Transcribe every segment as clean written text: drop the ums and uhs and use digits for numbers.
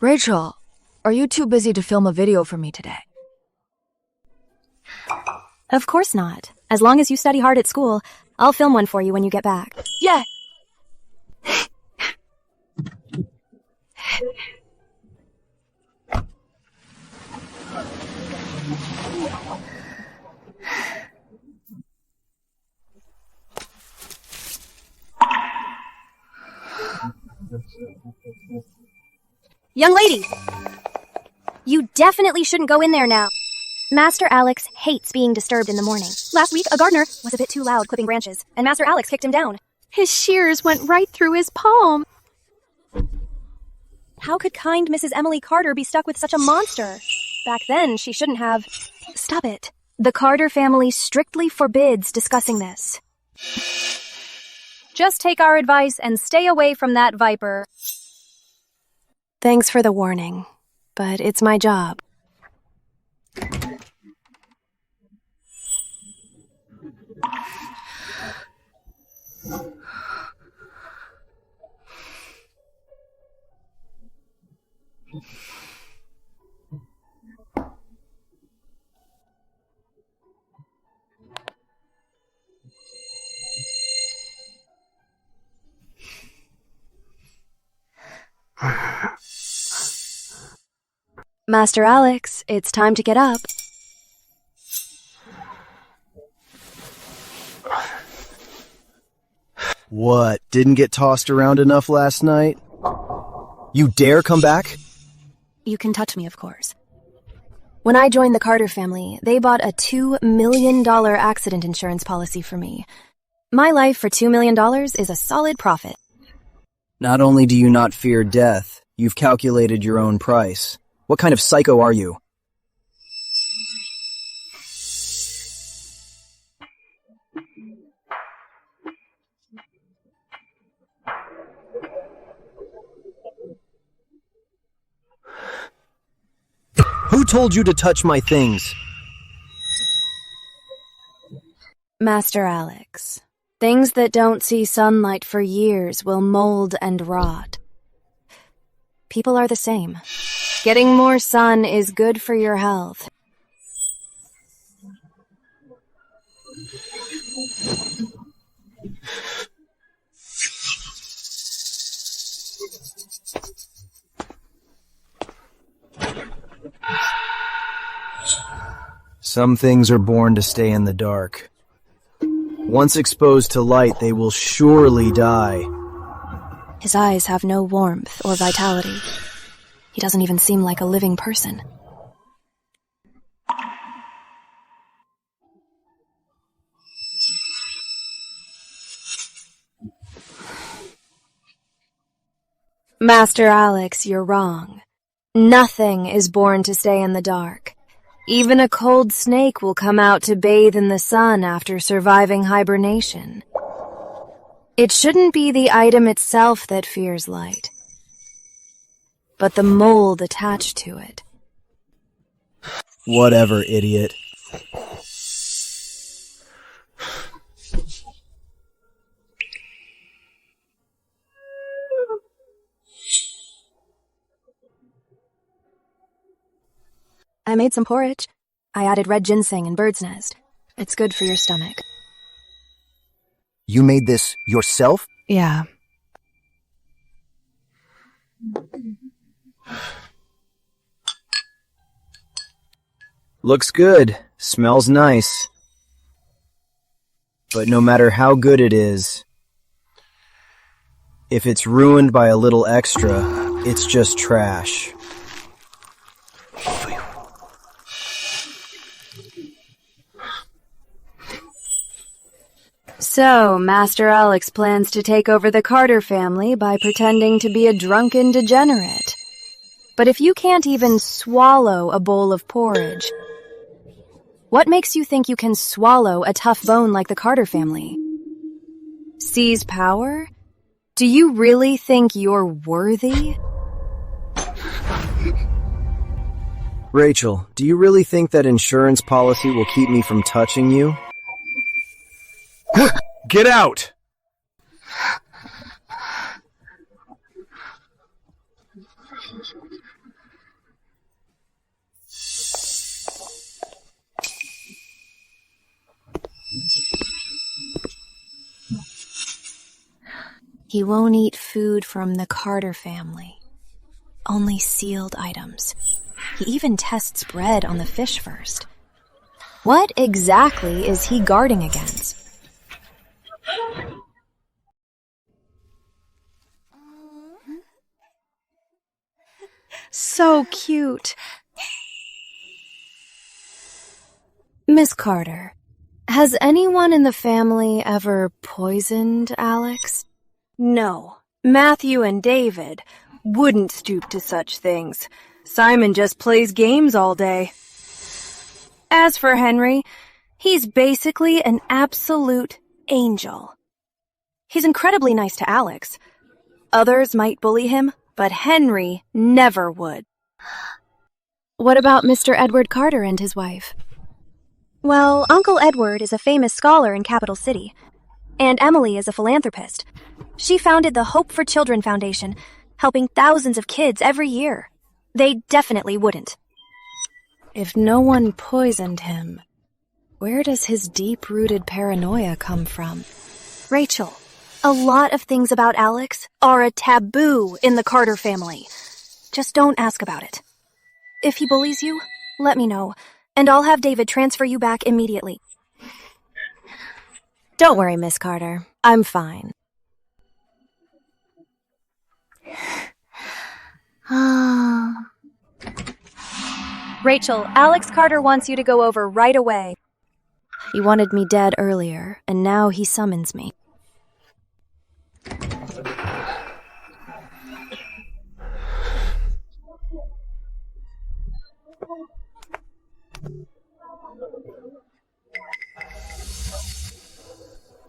Rachel, are you too busy to film a video for me today? Of course not. As long as you study hard at school, I'll film one for you when you get back. Yeah. Young lady! You definitely shouldn't go in there now. Master Alex hates being disturbed in the morning. Last week, a gardener was a bit too loud clipping branches, and Master Alex kicked him down. His shears went right through his palm. How could kind Mrs. Emily Carter be stuck with such a monster? Back then, she shouldn't have... Stop it. The Carter family strictly forbids discussing this. Just take our advice and stay away from that viper. Thanks for the warning, but it's my job. Master Alex, it's time to get up. What, didn't get tossed around enough last night? You dare come back? You can touch me, of course. When I joined the Carter family, they bought a $2 million accident insurance policy for me. My life for $2 million is a solid profit. Not only do you not fear death, you've calculated your own price. What kind of psycho are you? Who told you to touch my things? Master Alex, things that don't see sunlight for years will mold and rot. People are the same. Getting more sun is good for your health. Some things are born to stay in the dark. Once exposed to light, they will surely die. His eyes have no warmth or vitality. He doesn't even seem like a living person. Master Alex, you're wrong. Nothing is born to stay in the dark. Even a cold snake will come out to bathe in the sun after surviving hibernation. It shouldn't be the item itself that fears light, but the mold attached to it. Whatever, idiot. I made some porridge. I added red ginseng and bird's nest. It's good for your stomach. You made this yourself? Yeah. Looks good. Smells nice. But no matter how good it is, if it's ruined by a little extra, it's just trash. So, Master Alex plans to take over the Carter family by pretending to be a drunken degenerate. But if you can't even swallow a bowl of porridge, what makes you think you can swallow a tough bone like the Carter family? Seize power? Do you really think you're worthy? Rachel, do you really think that insurance policy will keep me from touching you? Get out! He won't eat food from the Carter family. Only sealed items. He even tests bread on the fish first. What exactly is he guarding against? So cute. Miss Carter, has anyone in the family ever poisoned Alex? No. Matthew and David wouldn't stoop to such things. Simon just plays games all day. As for Henry, he's basically an absolute angel. He's incredibly nice to Alex. Others might bully him, but Henry never would. What about Mr. Edward Carter and his wife? Well, Uncle Edward is a famous scholar in Capital City. Aunt Emily is a philanthropist. She founded the Hope for Children Foundation, helping thousands of kids every year. They definitely wouldn't. If no one poisoned him, where does his deep-rooted paranoia come from? Rachel, a lot of things about Alex are a taboo in the Carter family. Just don't ask about it. If he bullies you, let me know, and I'll have David transfer you back immediately. Don't worry, Miss Carter. I'm fine. Rachel, Alex Carter wants you to go over right away. He wanted me dead earlier, and now he summons me.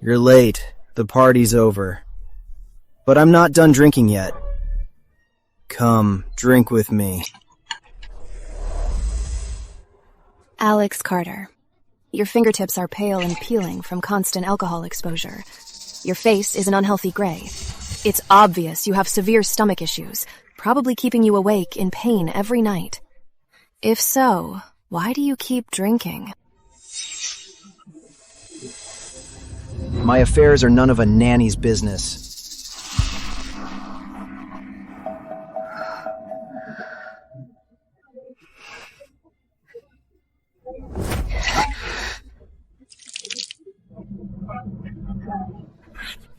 You're late. The party's over. But I'm not done drinking yet. Come, drink with me. Alex Carter, your fingertips are pale and peeling from constant alcohol exposure. Your face is an unhealthy gray. It's obvious you have severe stomach issues, probably keeping you awake in pain every night. If so, why do you keep drinking? My affairs are none of a nanny's business.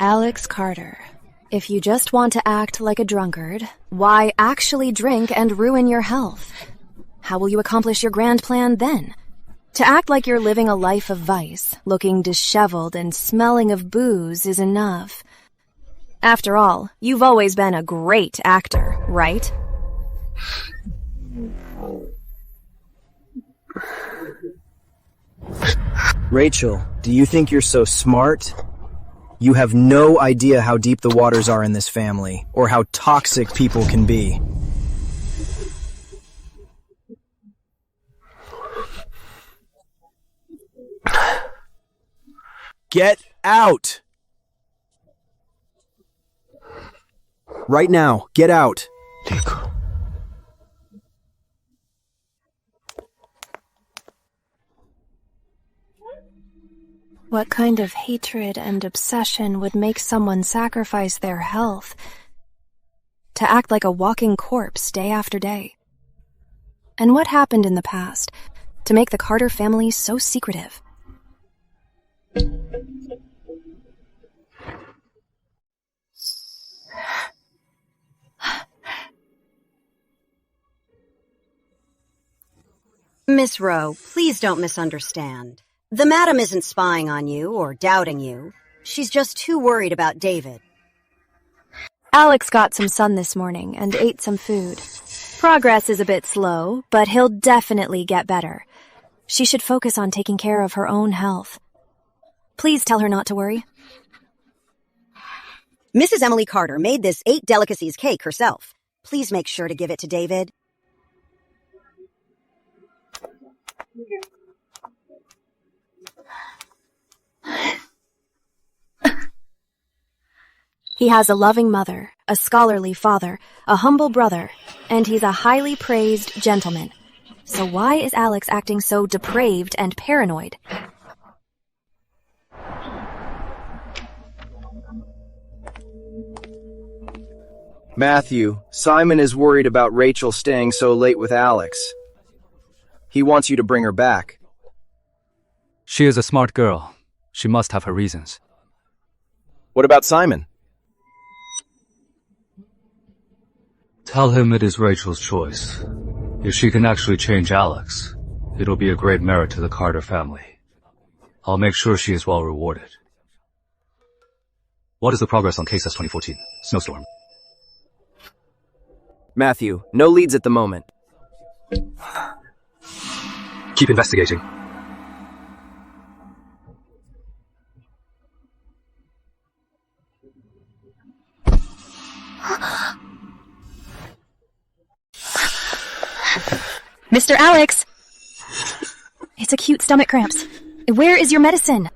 Alex Carter, if you just want to act like a drunkard, why actually drink and ruin your health? How will you accomplish your grand plan then? To act like you're living a life of vice, looking disheveled and smelling of booze is enough. After all, you've always been a great actor, right? Rachel, do you think you're so smart? You have no idea how deep the waters are in this family, or how toxic people can be. Get out! Right now, get out! What kind of hatred and obsession would make someone sacrifice their health to act like a walking corpse day after day? And what happened in the past to make the Carter family so secretive? Miss Rowe, please don't misunderstand. The madam isn't spying on you or doubting you. She's just too worried about David. Alex got some sun this morning and ate some food. Progress is a bit slow, but he'll definitely get better. She should focus on taking care of her own health. Please tell her not to worry. Mrs. Emily Carter made this 8 delicacies cake herself. Please make sure to give it to David. He has a loving mother a scholarly father, a humble brother, and he's a highly praised gentleman. So why is Alex acting so depraved and paranoid? Matthew, Simon is worried about Rachel staying so late with Alex. He wants you to bring her back. She is a smart girl. She must have her reasons. What about Simon? Tell him it is Rachel's choice. If she can actually change Alex, it'll be a great merit to the Carter family. I'll make sure she is well rewarded. What is the progress on case S2014, Snowstorm? Matthew, no leads at the moment. Keep investigating. Mr. Alex! It's acute stomach cramps. Where is your medicine?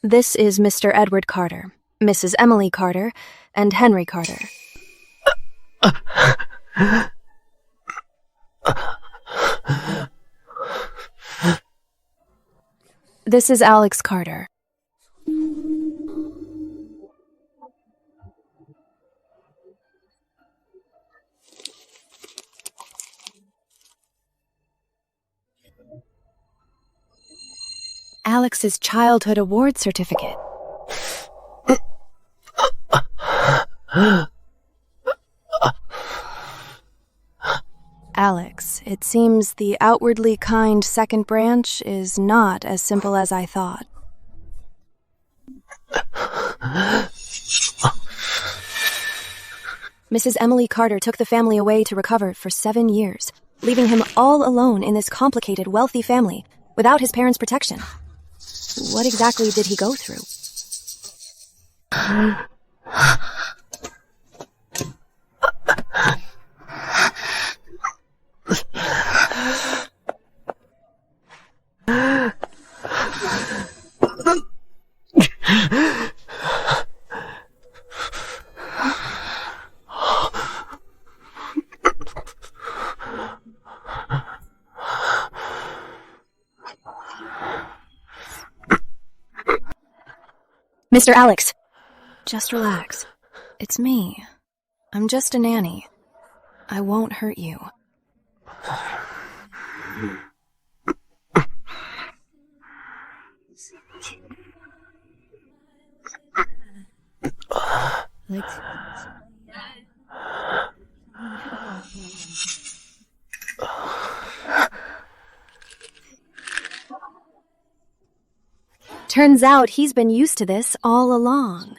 This is Mr. Edward Carter, Mrs. Emily Carter, and Henry Carter. This is Alex Carter. Alex's childhood award certificate. Alex, it seems the outwardly kind second branch is not as simple as I thought. Mrs. Emily Carter took the family away to recover for 7 years, leaving him all alone in this complicated, wealthy family, without his parents' protection. What exactly did he go through? Mr. Alex, just relax. It's me. I'm just a nanny. I won't hurt you. Turns out he's been used to this all along.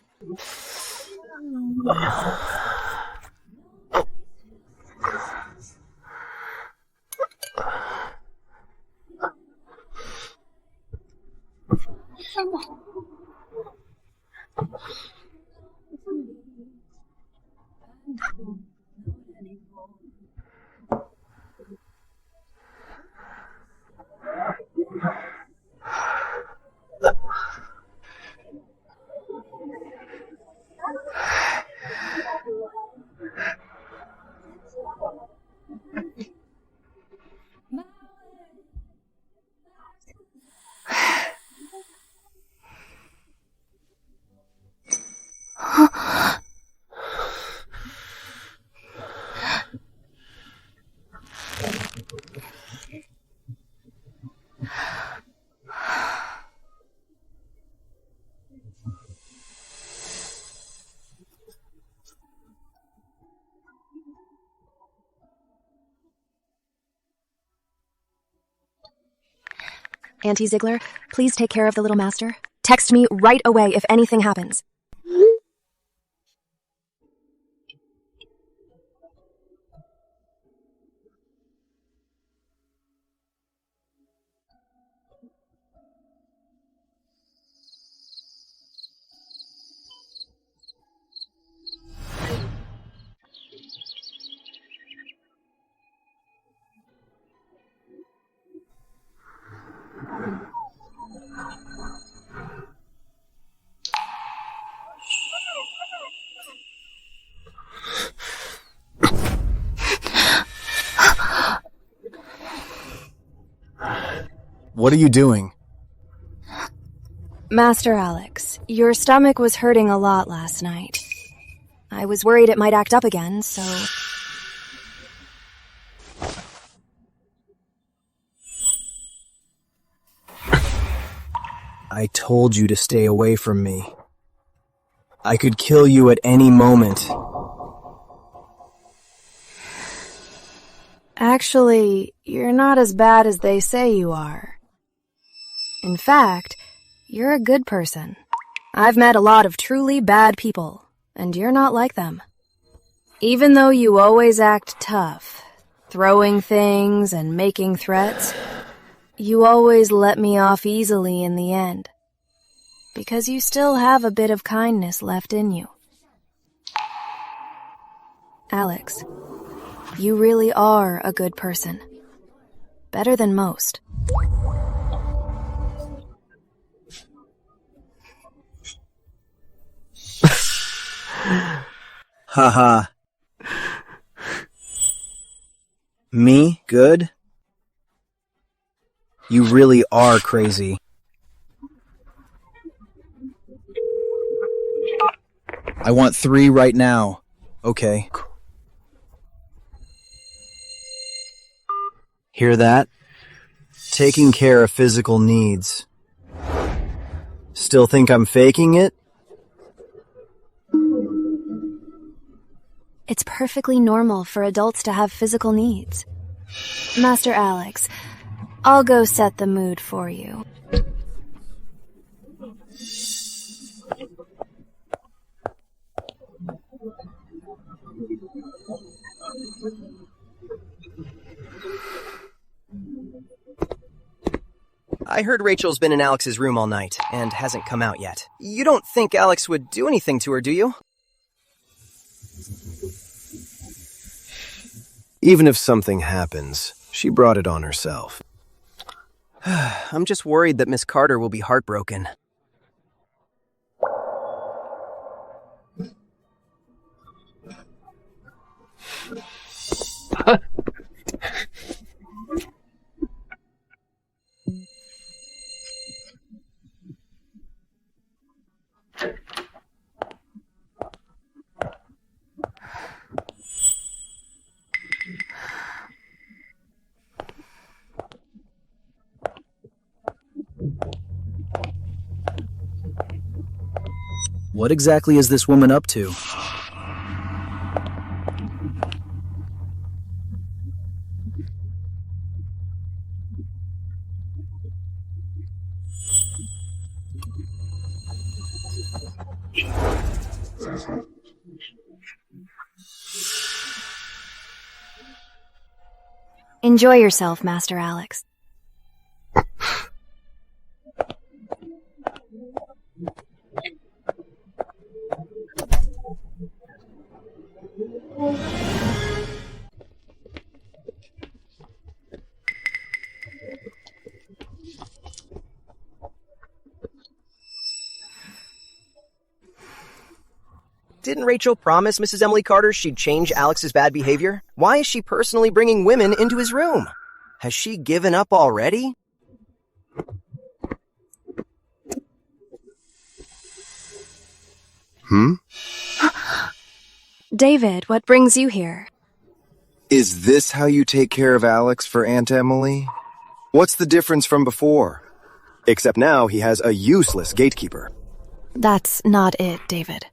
Auntie Ziegler, please take care of the little master. Text me right away if anything happens. What are you doing? Master Alex, your stomach was hurting a lot last night. I was worried it might act up again, so... I told you to stay away from me. I could kill you at any moment. Actually, you're not as bad as they say you are. In fact, you're a good person. I've met a lot of truly bad people, and you're not like them. Even though you always act tough, throwing things and making threats, you always let me off easily in the end. Because you still have a bit of kindness left in you. Alex, you really are a good person. Better than most. Haha. Me? Good? You really are crazy. I want 3 right now. Okay. Hear that? Taking care of physical needs. Still think I'm faking it? It's perfectly normal for adults to have physical needs. Master Alex, I'll go set the mood for you. I heard Rachel's been in Alex's room all night and hasn't come out yet. You don't think Alex would do anything to her, do you? Even if something happens, she brought it on herself. I'm just worried that Miss Carter will be heartbroken. What exactly is this woman up to? Enjoy yourself, Master Alex. Didn't Rachel promise Mrs. Emily Carter she'd change Alex's bad behavior? Why is she personally bringing women into his room? Has she given up already? David, what brings you here? Is this how you take care of Alex for Aunt Emily? What's the difference from before? Except now he has a useless gatekeeper. That's not it, David.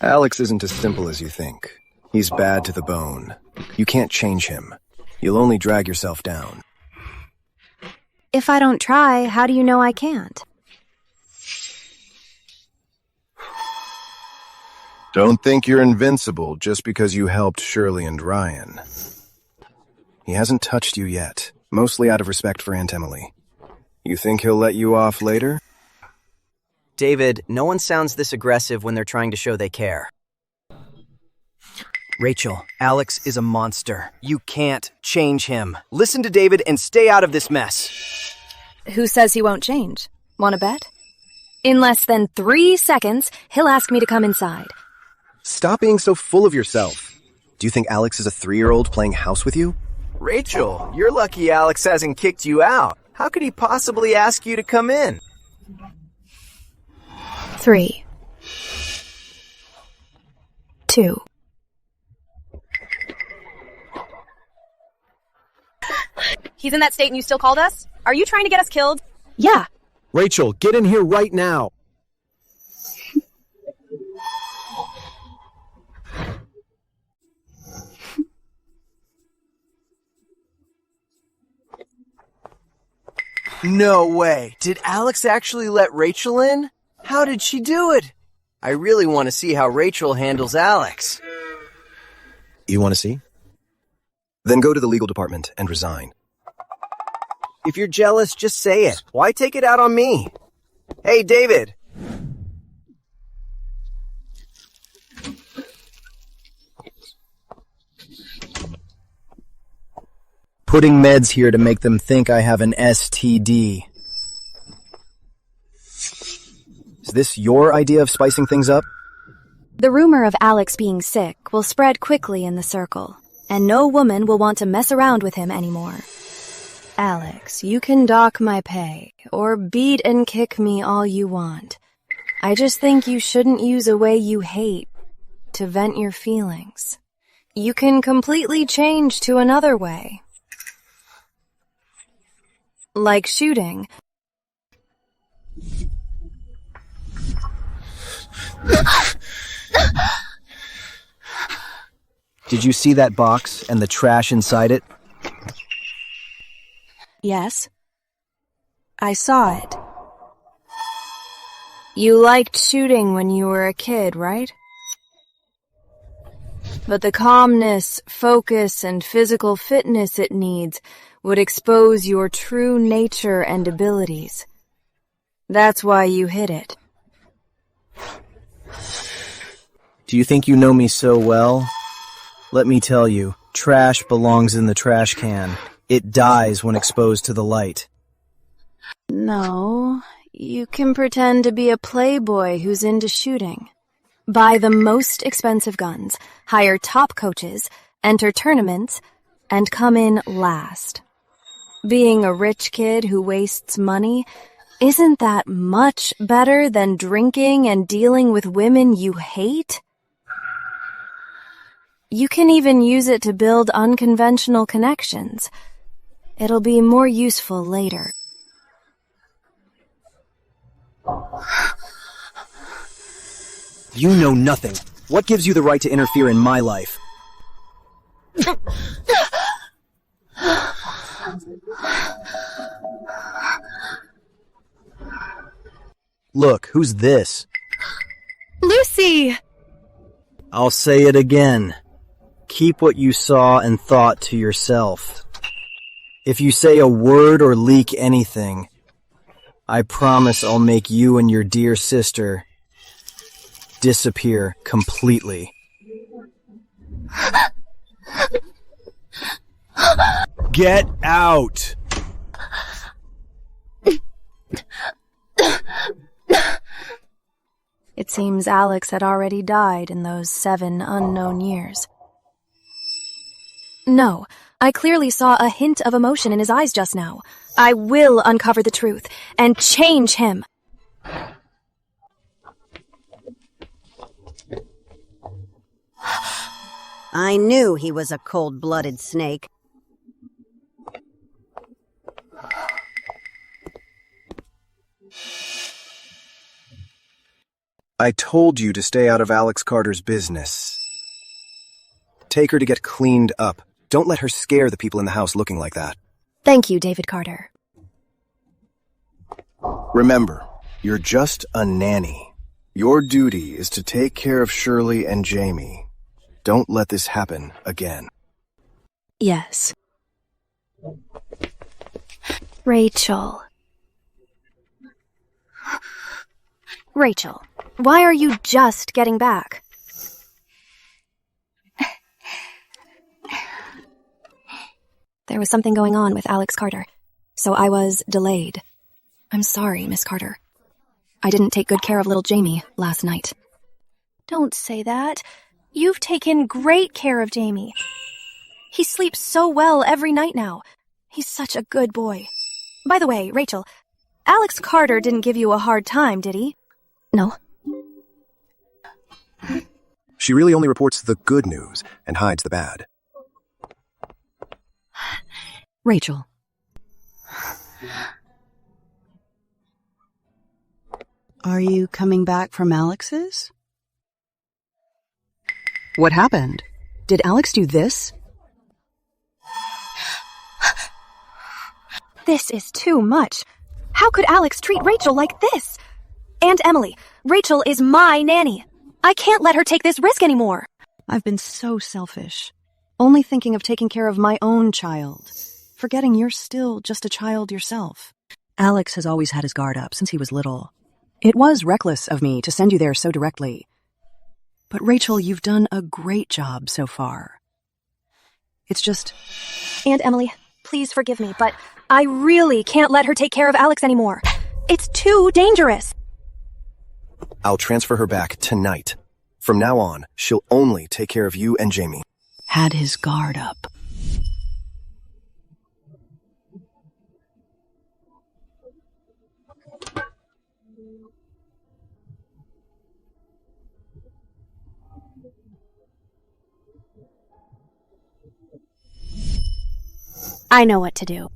Alex isn't as simple as you think. He's bad to the bone. You can't change him. You'll only drag yourself down. If I don't try, how do you know I can't? Don't think you're invincible just because you helped Shirley and Ryan. He hasn't touched you yet, mostly out of respect for Aunt Emily. You think he'll let you off later? David, no one sounds this aggressive when they're trying to show they care. Rachel, Alex is a monster. You can't change him. Listen to David and stay out of this mess. Who says he won't change? Want to bet? In less than 3 seconds, he'll ask me to come inside. Stop being so full of yourself. Do you think Alex is a 3-year-old playing house with you? Rachel, you're lucky Alex hasn't kicked you out. How could he possibly ask you to come in? 3, 2. He's in that state and you still called us? Are you trying to get us killed? Yeah. Rachel, get in here right now. No way. Did Alex actually let Rachel in? How did she do it? I really want to see how Rachel handles Alex. You want to see? Then go to the legal department and resign. If you're jealous, just say it. Why take it out on me? Hey, David. Putting meds here to make them think I have an STD. Is this your idea of spicing things up? The rumor of Alex being sick will spread quickly in the circle, and no woman will want to mess around with him anymore. Alex, you can dock my pay, or beat and kick me all you want. I just think you shouldn't use a way you hate to vent your feelings. You can completely change to another way. Like shooting. Did you see that box and the trash inside it? Yes. I saw it. You liked shooting when you were a kid, right? But the calmness, focus, and physical fitness it needs would expose your true nature and abilities. That's why you hid it. Do you think you know me so well? Let me tell you, trash belongs in the trash can. It dies when exposed to the light. No, you can pretend to be a playboy who's into shooting. Buy the most expensive guns, hire top coaches, enter tournaments, and come in last. Being a rich kid who wastes money, isn't that much better than drinking and dealing with women you hate? You can even use it to build unconventional connections. It'll be more useful later. You know nothing. What gives you the right to interfere in my life? Look, who's this? Lucy! I'll say it again. Keep what you saw and thought to yourself. If you say a word or leak anything, I promise I'll make you and your dear sister disappear completely. Get out! It seems Alex had already died in those 7 unknown years. No, I clearly saw a hint of emotion in his eyes just now. I will uncover the truth and change him. I knew he was a cold-blooded snake. I told you to stay out of Alex Carter's business. Take her to get cleaned up. Don't let her scare the people in the house looking like that. Thank you, David Carter. Remember, you're just a nanny. Your duty is to take care of Shirley and Jamie. Don't let this happen again. Yes. Rachel. Rachel, why are you just getting back? There was something going on with Alex Carter, so I was delayed. I'm sorry, Miss Carter. I didn't take good care of little Jamie last night. Don't say that. You've taken great care of Jamie. He sleeps so well every night now. He's such a good boy. By the way, Rachel, Alex Carter didn't give you a hard time, did he? No. She really only reports the good news and hides the bad. Rachel. Are you coming back from Alex's? What happened? Did Alex do this? This is too much. How could Alex treat Rachel like this? And Emily, Rachel is my nanny. I can't let her take this risk anymore. I've been so selfish. Only thinking of taking care of my own child. Forgetting you're still just a child yourself. Alex has always had his guard up since he was little. It was reckless of me to send you there so directly. But Rachel, you've done a great job so far. It's just... And Emily, please forgive me, but I really can't let her take care of Alex anymore. It's too dangerous. I'll transfer her back tonight. From now on, she'll only take care of you and Jamie. Had his guard up. I know what to do.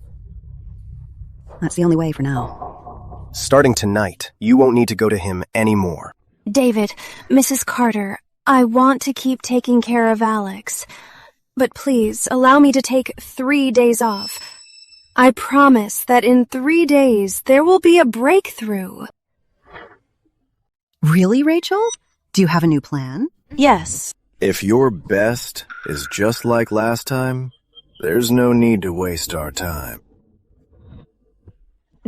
That's the only way for now. Starting tonight, you won't need to go to him anymore. David, Mrs. Carter, I want to keep taking care of Alex. But please, allow me to take 3 days off. I promise that in 3 days, there will be a breakthrough. Really, Rachel? Do you have a new plan? Yes. If your best is just like last time, there's no need to waste our time.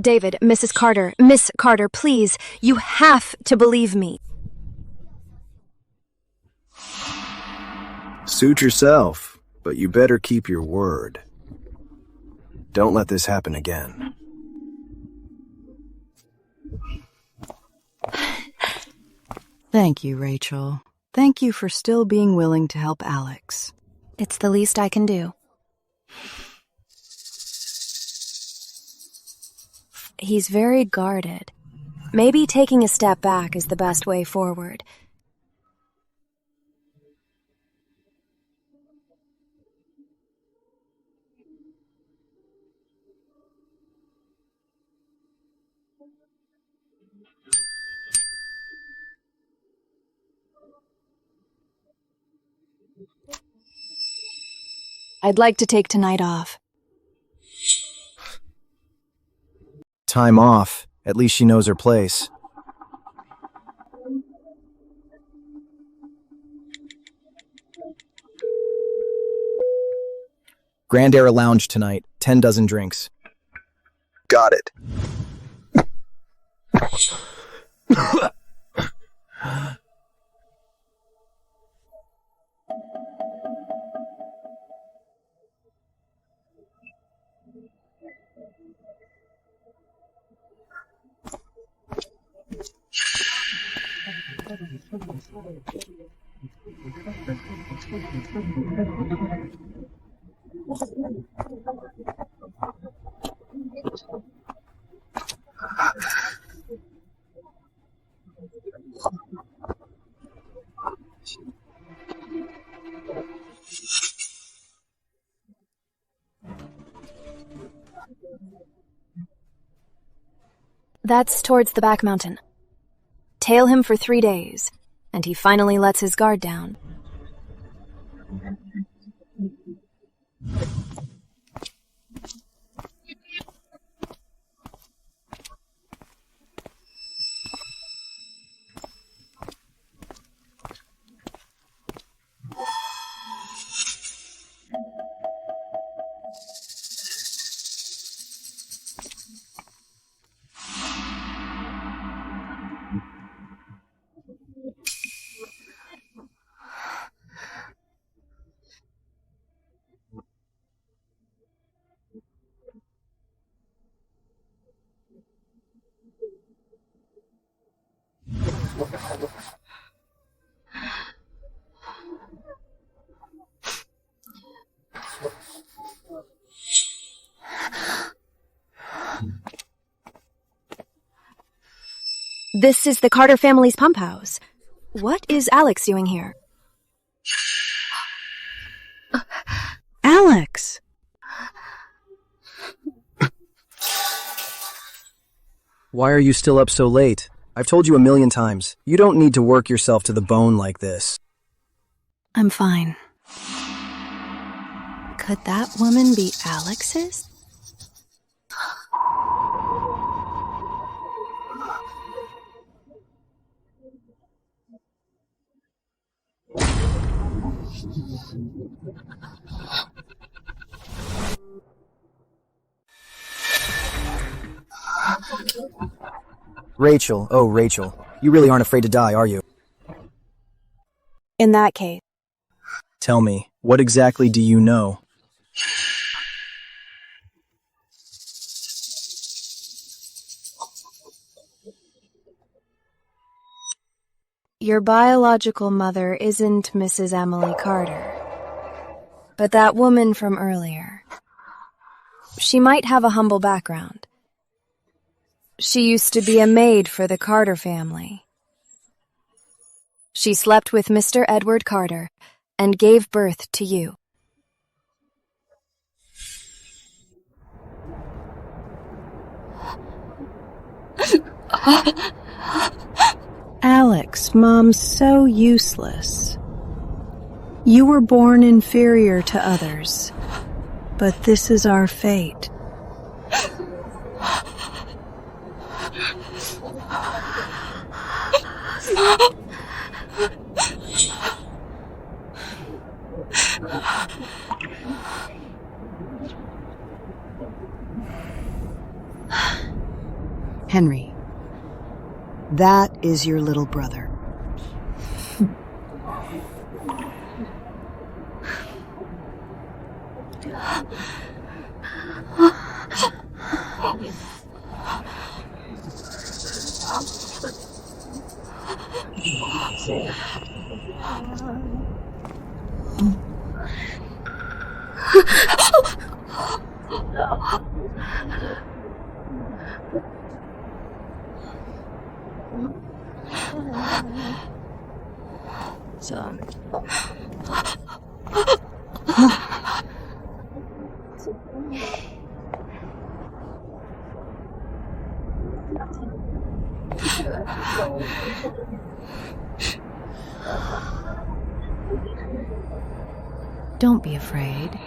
David, Mrs. Carter, Miss Carter, please, you have to believe me. Suit yourself, but you better keep your word. Don't let this happen again. Thank you, Rachel. Thank you for still being willing to help Alex. It's the least I can do. He's very guarded. Maybe taking a step back is the best way forward. I'd like to take tonight off. Time off. At least she knows her place. Grand Era Lounge tonight. 10 dozen drinks. Got it. That's towards the back mountain. Tail him for 3 days, and he finally lets his guard down. This is the Carter family's pump house. What is Alex doing here? Alex! Why are you still up so late? I've told you a million times. You don't need to work yourself to the bone like this. I'm fine. Could that woman be Alex's? Rachel, oh Rachel, you really aren't afraid to die, are you? In that case, Tell me, what exactly do you know? Your biological mother isn't Mrs. Emily Carter, but that woman from earlier. She might have a humble background. She used to be a maid for the Carter family. She slept with Mr. Edward Carter and gave birth to you. Alex, Mom's so useless. You were born inferior to others, but this is our fate. Henry, that is your little brother. Don't be afraid.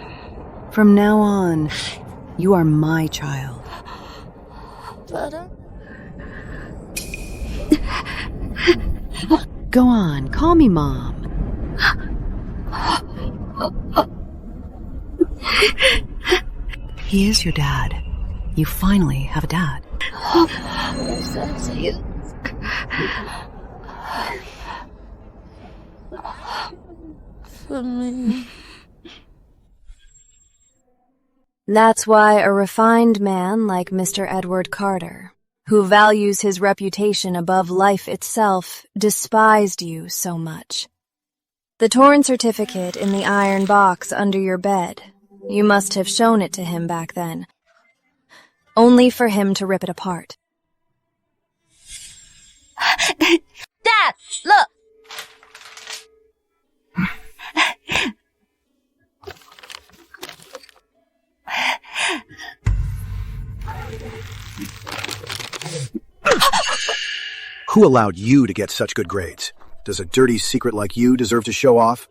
From now on, you are my child. Go on, call me Mom. He is your dad. You finally have a dad. That's why a refined man like Mr. Edward Carter, who values his reputation above life itself, despised you so much. The torn certificate in the iron box under your bed, you must have shown it to him back then, only for him to rip it apart. Dad, look! Who allowed you to get such good grades? Does a dirty secret like you deserve to show off?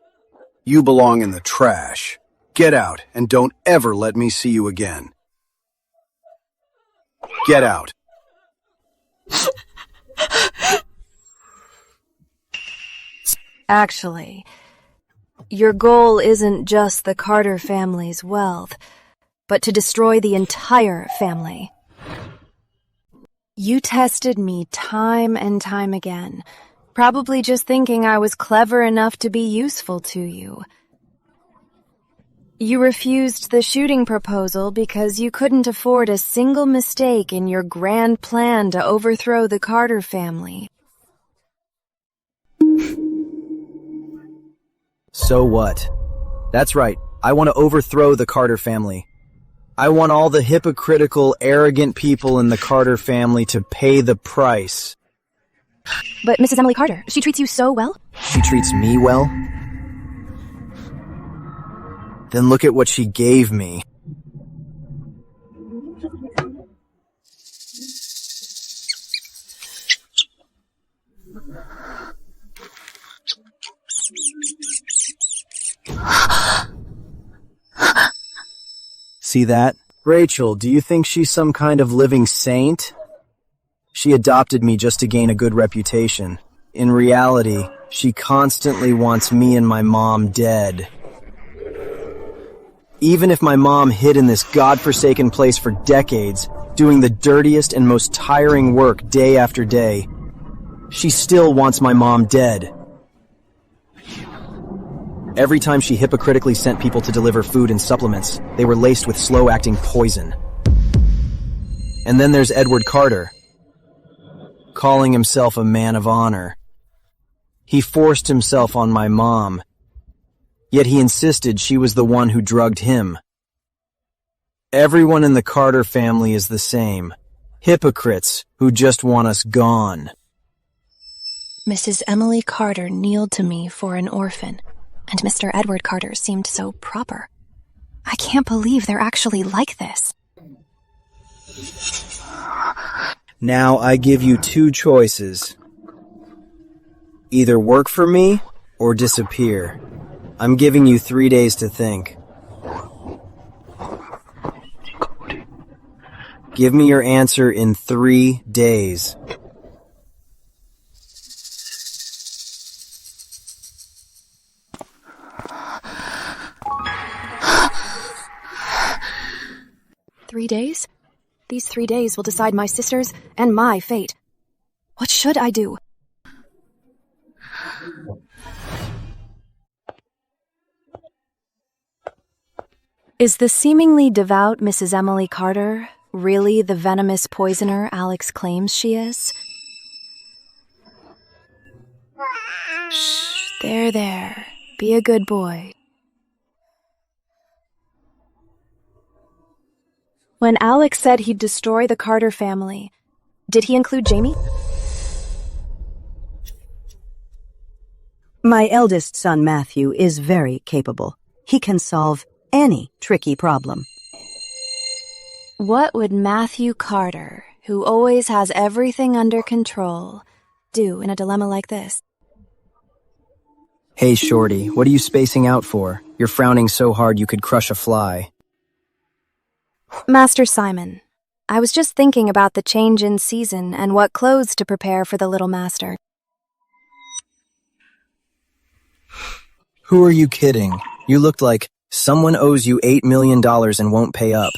You belong in the trash. Get out, and don't ever let me see you again. Get out. Actually, your goal isn't just the Carter family's wealth, but to destroy the entire family. You tested me time and time again, probably just thinking I was clever enough to be useful to you. You refused the shooting proposal because you couldn't afford a single mistake in your grand plan to overthrow the Carter family. So what? That's right. I want to overthrow the Carter family. I want all the hypocritical, arrogant people in the Carter family to pay the price. But Mrs. Emily Carter, she treats you so well. She treats me well? Then look at what she gave me. See that? Rachel, do you think she's some kind of living saint? She adopted me just to gain a good reputation. In reality, she constantly wants me and my mom dead. Even if my mom hid in this godforsaken place for decades, doing the dirtiest and most tiring work day after day, she still wants my mom dead. Every time she hypocritically sent people to deliver food and supplements, they were laced with slow-acting poison. And then there's Edward Carter, calling himself a man of honor. He forced himself on my mom, yet he insisted she was the one who drugged him. Everyone in the Carter family is the same. Hypocrites who just want us gone. Mrs. Emily Carter kneeled to me for an orphan, and Mr. Edward Carter seemed so proper. I can't believe they're actually like this. Now I give you two choices. Either work for me or disappear. I'm giving you 3 days to think. Give me your answer in 3 days. "3 days? These 3 days will decide my sister's and my fate. What should I do?" Is the seemingly devout Mrs. Emily Carter really the venomous poisoner Alex claims she is? Shh, there. Be a good boy. When Alex said he'd destroy the Carter family, did he include Jamie? My eldest son, Matthew, is very capable. He can solve any tricky problem. What would Matthew Carter, who always has everything under control, do in a dilemma like this? Hey, Shorty, what are you spacing out for? You're frowning so hard you could crush a fly. Master Simon, I was just thinking about the change in season and what clothes to prepare for the little master. Who are you kidding? You looked like someone owes you $8 million and won't pay up.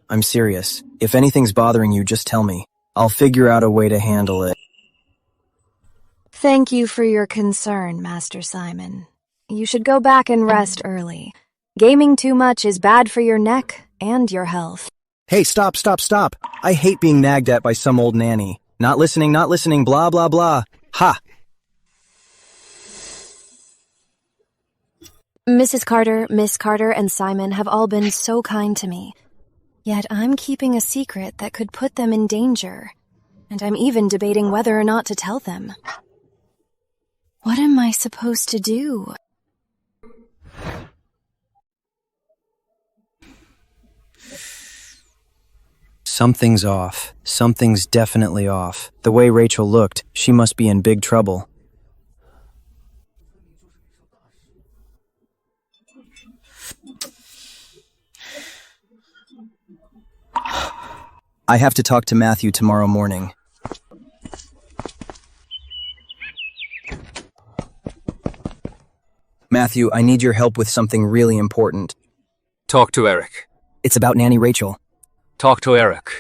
I'm serious. If anything's bothering you, just tell me. I'll figure out a way to handle it. Thank you for your concern, Master Simon. You should go back and rest early. Gaming too much is bad for your neck and your health. Hey, stop. I hate being nagged at by some old nanny. Not listening, blah, blah, blah. Ha! Mrs. Carter, Miss Carter, and Simon have all been so kind to me. Yet I'm keeping a secret that could put them in danger. And I'm even debating whether or not to tell them. What am I supposed to do? Something's off. Something's definitely off. The way Rachel looked, she must be in big trouble. I have to talk to Matthew tomorrow morning. Matthew, I need your help with something really important. Talk to Eric. It's about Nanny Rachel. Talk to Eric.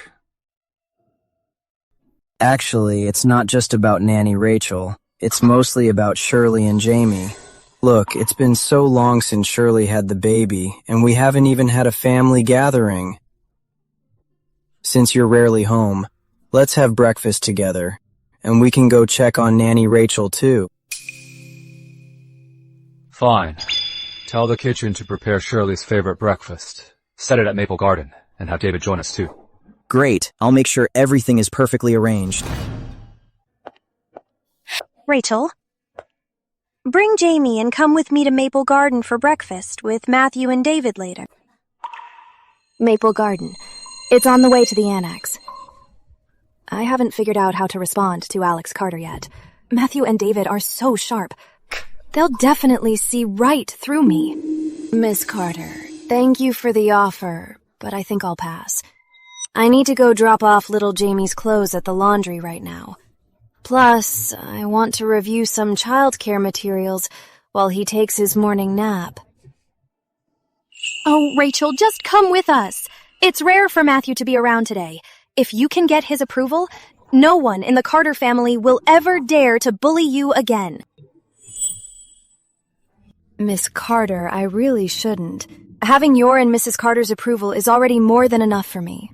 Actually, it's not just about Nanny Rachel. It's mostly about Shirley and Jamie. Look, it's been so long since Shirley had the baby, and we haven't even had a family gathering. Since you're rarely home, let's have breakfast together. And we can go check on Nanny Rachel, too. Fine. Tell the kitchen to prepare Shirley's favorite breakfast. Set it at Maple Garden, and have David join us too. Great. I'll make sure everything is perfectly arranged. Rachel, bring Jamie and come with me to Maple Garden for breakfast with Matthew and David later. Maple Garden. It's on the way to the annex. I haven't figured out how to respond to Alex Carter yet. Matthew and David are so sharp. They'll definitely see right through me. Miss Carter, thank you for the offer, but I think I'll pass. I need to go drop off little Jamie's clothes at the laundry right now. Plus, I want to review some childcare materials while he takes his morning nap. Oh, Rachel, just come with us. It's rare for Matthew to be around today. If you can get his approval, no one in the Carter family will ever dare to bully you again. Miss Carter, I really shouldn't. Having your and Mrs. Carter's approval is already more than enough for me.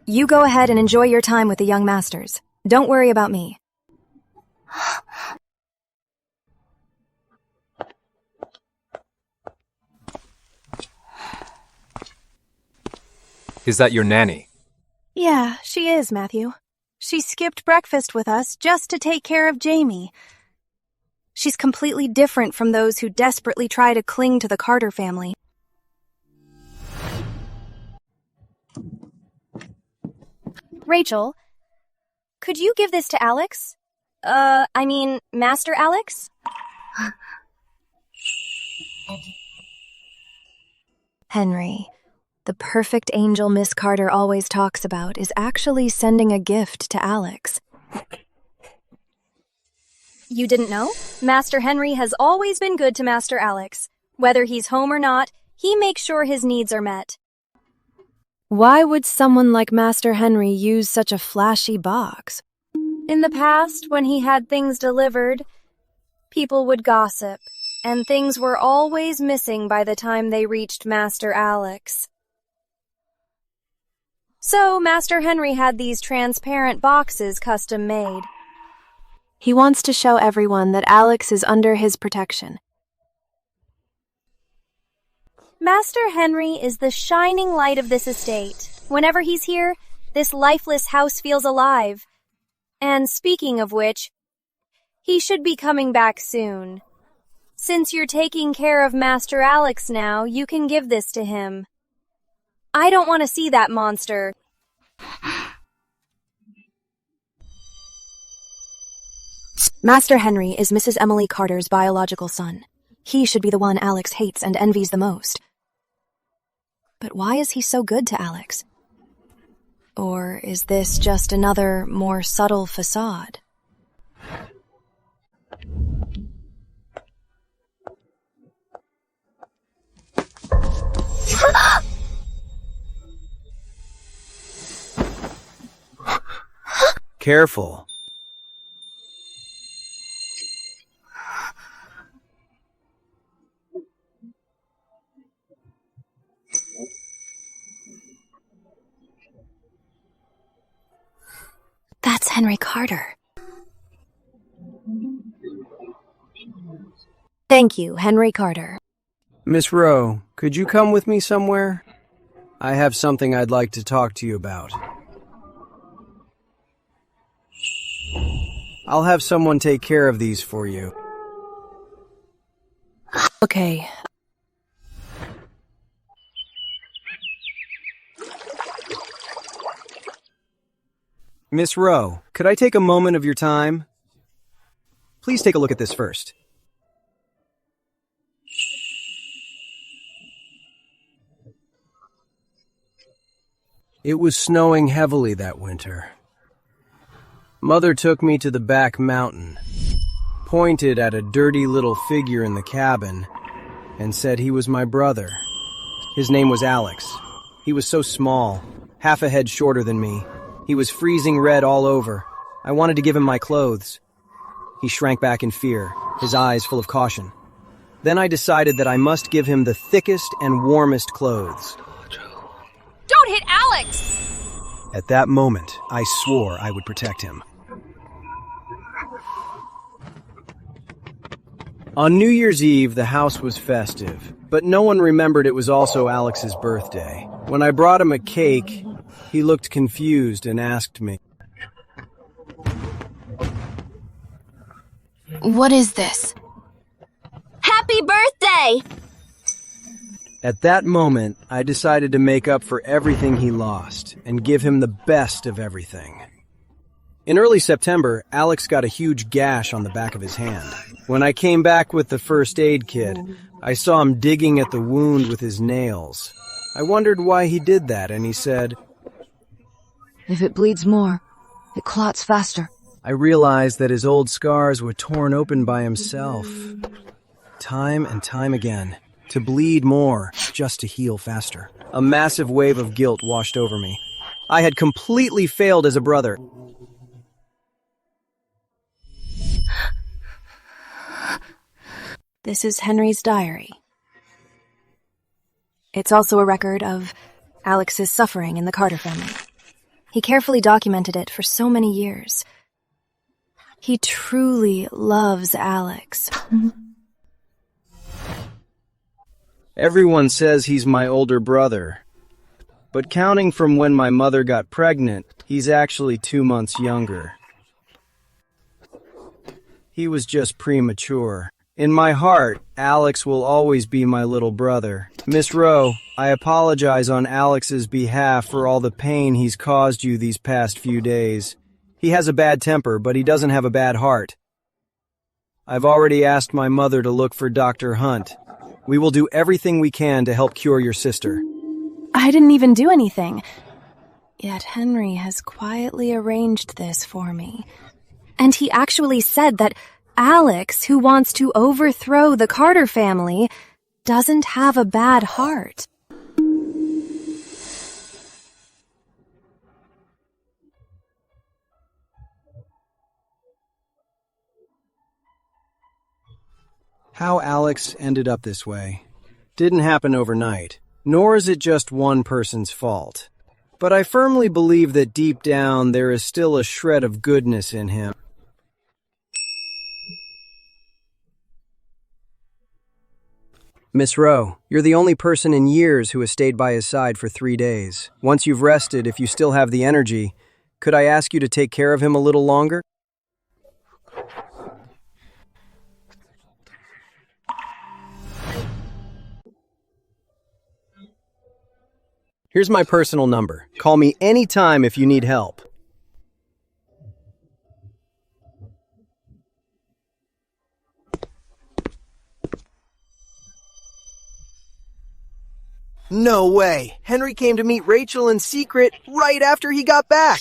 You go ahead and enjoy your time with the young masters. Don't worry about me. Is that your nanny? Yeah, she is, Matthew. She skipped breakfast with us just to take care of Jamie. She's completely different from those who desperately try to cling to the Carter family. Rachel, could you give this to Alex? Master Alex? Henry, the perfect angel Miss Carter always talks about is actually sending a gift to Alex. You didn't know? Master Henry has always been good to Master Alex. Whether he's home or not, he makes sure his needs are met. Why would someone like Master Henry use such a flashy box? In the past, when he had things delivered, people would gossip, and things were always missing by the time they reached Master Alex. So Master Henry had these transparent boxes custom made. He wants to show everyone that Alex is under his protection. Master Henry is the shining light of this estate. Whenever he's here, this lifeless house feels alive. And speaking of which, he should be coming back soon. Since you're taking care of Master Alex now, you can give this to him. I don't want to see that monster. Master Henry is Mrs. Emily Carter's biological son. He should be the one Alex hates and envies the most. But why is he so good to Alex? Or is this just another, more subtle facade? Careful. That's Henry Carter. Thank you, Henry Carter. Miss Rowe, could you come with me somewhere? I have something I'd like to talk to you about. I'll have someone take care of these for you. Okay. Miss Rowe, could I take a moment of your time? Please take a look at this first. It was snowing heavily that winter. Mother took me to the back mountain, pointed at a dirty little figure in the cabin, and said he was my brother. His name was Alex. He was so small, half a head shorter than me. He was freezing red all over. I wanted to give him my clothes. He shrank back in fear, his eyes full of caution. Then I decided that I must give him the thickest and warmest clothes. Don't hit Alex! At that moment, I swore I would protect him. On New Year's Eve, the house was festive, but no one remembered it was also Alex's birthday. When I brought him a cake, he looked confused and asked me, What is this? Happy birthday! At that moment, I decided to make up for everything he lost and give him the best of everything. In early September, Alex got a huge gash on the back of his hand. When I came back with the first aid kit, I saw him digging at the wound with his nails. I wondered why he did that, and he said, If it bleeds more, it clots faster. I realized that his old scars were torn open by himself, time and time again, to bleed more, just to heal faster. A massive wave of guilt washed over me. I had completely failed as a brother. This is Henry's diary. It's also a record of Alex's suffering in the Carter family. He carefully documented it for so many years. He truly loves Alex. Everyone says he's my older brother, but counting from when my mother got pregnant, he's actually 2 months younger. He was just premature. In my heart, Alex will always be my little brother. Miss Rowe, I apologize on Alex's behalf for all the pain he's caused you these past few days. He has a bad temper, but he doesn't have a bad heart. I've already asked my mother to look for Dr. Hunt. We will do everything we can to help cure your sister. I didn't even do anything. Yet Henry has quietly arranged this for me. And he actually said that Alex, who wants to overthrow the Carter family, doesn't have a bad heart. How Alex ended up this way didn't happen overnight, nor is it just one person's fault. But I firmly believe that deep down there is still a shred of goodness in him. Miss Rowe, you're the only person in years who has stayed by his side for 3 days. Once you've rested, if you still have the energy, could I ask you to take care of him a little longer? Here's my personal number. Call me anytime if you need help. No way! Henry came to meet Rachel in secret right after he got back!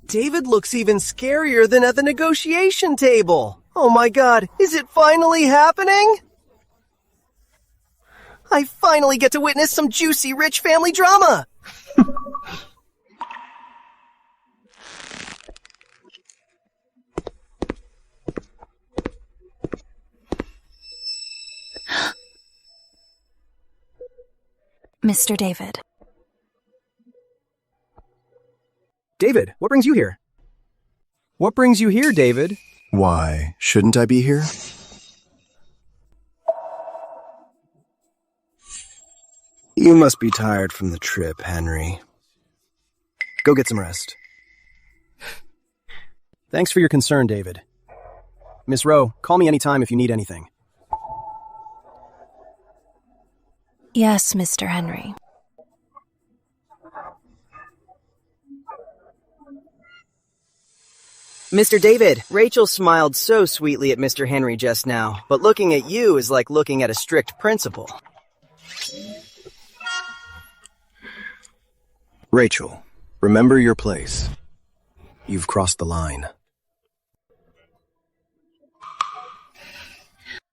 David looks even scarier than at the negotiation table! Oh my god, is it finally happening? I finally get to witness some juicy rich family drama! Mr. David. David, what brings you here? What brings you here, David? Why, shouldn't I be here? You must be tired from the trip, Henry. Go get some rest. Thanks for your concern, David. Miss Rowe, call me anytime if you need anything. Yes, Mr. Henry. Mr. David, Rachel smiled so sweetly at Mr. Henry just now, but looking at you is like looking at a strict principal. Rachel, remember your place. You've crossed the line.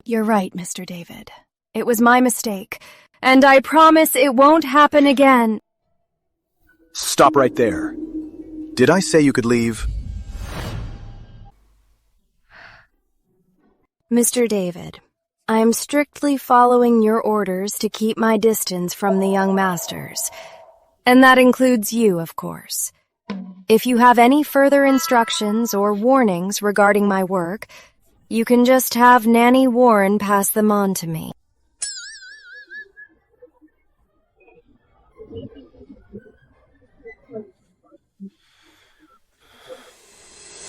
You're right, Mr. David. It was my mistake, and I promise it won't happen again. Stop right there. Did I say you could leave? Mr. David, I'm strictly following your orders to keep my distance from the young masters. And that includes you, of course. If you have any further instructions or warnings regarding my work, You can just have Nanny Warren pass them on to me.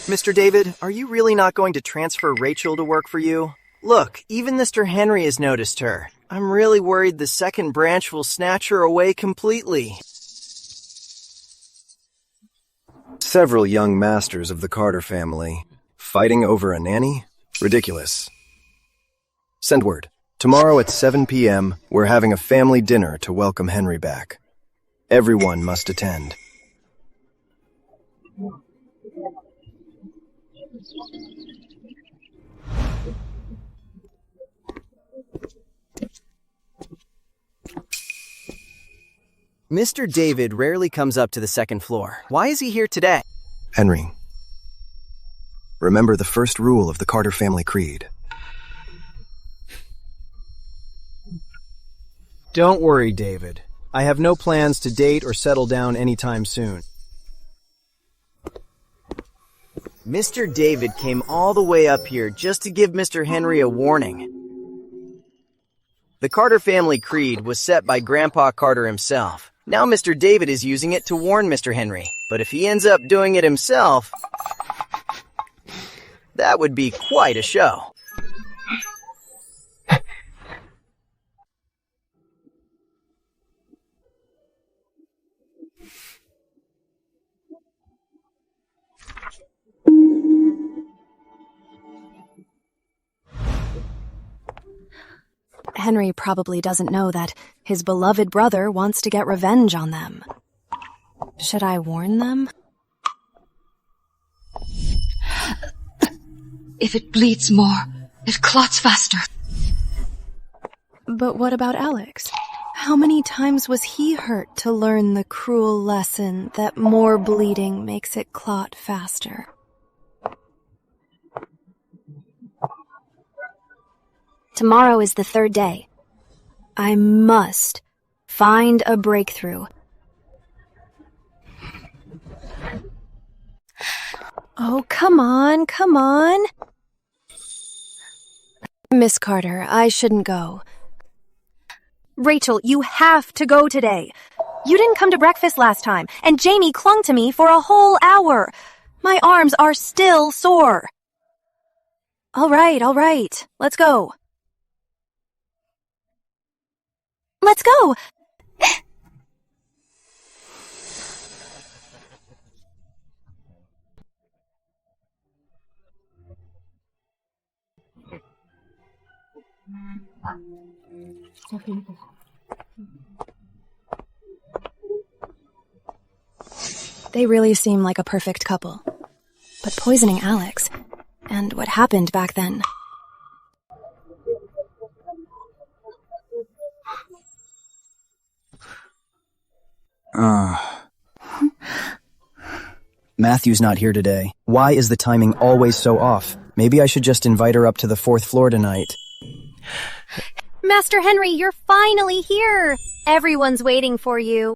Mr. David, are you really not going to transfer Rachel to work for you? Look, even Mr. Henry has noticed her. I'm really worried the second branch will snatch her away completely. Several young masters of the Carter family. Fighting over a nanny? Ridiculous. Send word. Tomorrow at 7 p.m., we're having a family dinner to welcome Henry back. Everyone must attend. Mr. David rarely comes up to the second floor. Why is he here today? Henry, remember the first rule of the Carter family creed. Don't worry, David. I have no plans to date or settle down anytime soon. Mr. David came all the way up here just to give Mr. Henry a warning. The Carter family creed was set by Grandpa Carter himself. Now Mr. David is using it to warn Mr. Henry. But if he ends up doing it himself, that would be quite a show. Henry probably doesn't know that his beloved brother wants to get revenge on them. Should I warn them? If it bleeds more, it clots faster. But what about Alex? How many times was he hurt to learn the cruel lesson that more bleeding makes it clot faster? Tomorrow is the third day. I must find a breakthrough. Oh, come on, come on. Miss Carter, I shouldn't go. Rachel, you have to go today. You didn't come to breakfast last time, and Jamie clung to me for a whole hour. My arms are still sore. All right. Let's go. Let's go! They really seem like a perfect couple. But poisoning Alex, and what happened back then... Matthew's not here today. Why is the timing always so off? Maybe I should just invite her up to the 4th floor tonight. Master Henry, you're finally here! Everyone's waiting for you.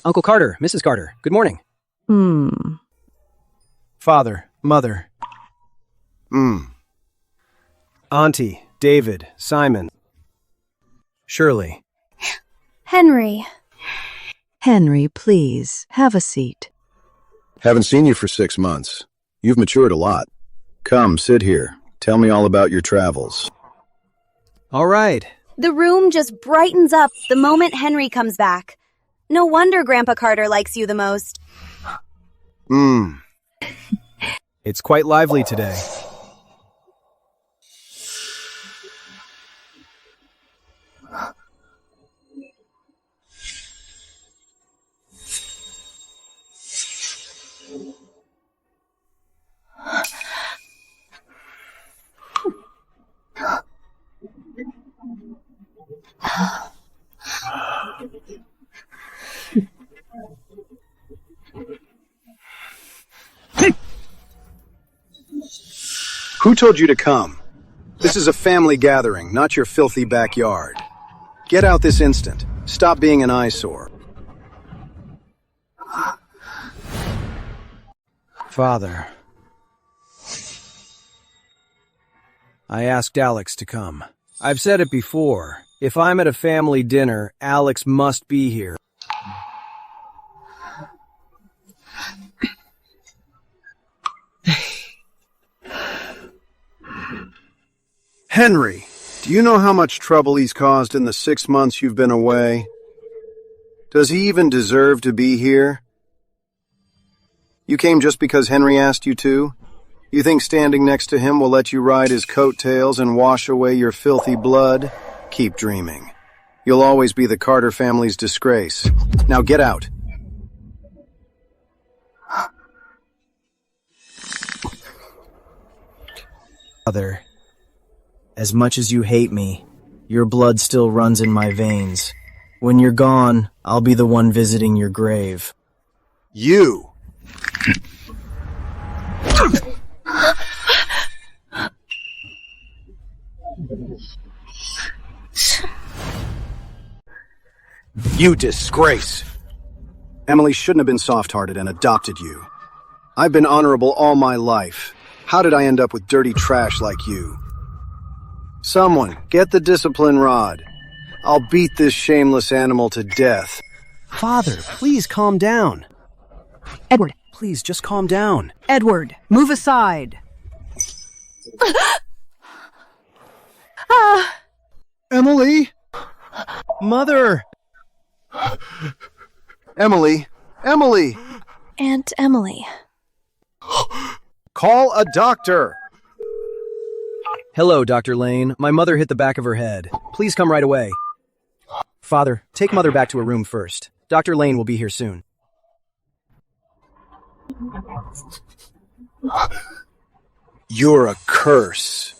Uncle Carter, Mrs. Carter, good morning. Father, Mother. Auntie, David, Simon. Shirley. Henry. Henry, please, have a seat. Haven't seen you for 6 months. You've matured a lot. Come, sit here. Tell me all about your travels. All right. The room just brightens up the moment Henry comes back. No wonder Grandpa Carter likes you the most. It's quite lively today. Who told you to come? This is a family gathering, not your filthy backyard. Get out this instant. Stop being an eyesore. Father. I asked Alex to come. I've said it before. If I'm at a family dinner, Alex must be here. Henry, do you know how much trouble he's caused in the 6 months you've been away? Does he even deserve to be here? You came just because Henry asked you to? You think standing next to him will let you ride his coattails and wash away your filthy blood? Keep dreaming. You'll always be the Carter family's disgrace. Now get out. Father, as much as you hate me, your blood still runs in my veins. When you're gone, I'll be the one visiting your grave. You! You disgrace! Emily shouldn't have been soft-hearted and adopted you. I've been honorable all my life. How did I end up with dirty trash like you? Someone, get the discipline rod. I'll beat this shameless animal to death. Father, please calm down. Edward, Please, just calm down. Edward, move aside. Emily? Mother! Emily? Emily! Aunt Emily. Call a doctor! Hello, Dr. Lane. My mother hit the back of her head. Please come right away. Father, take Mother back to her room first. Dr. Lane will be here soon. You're a curse.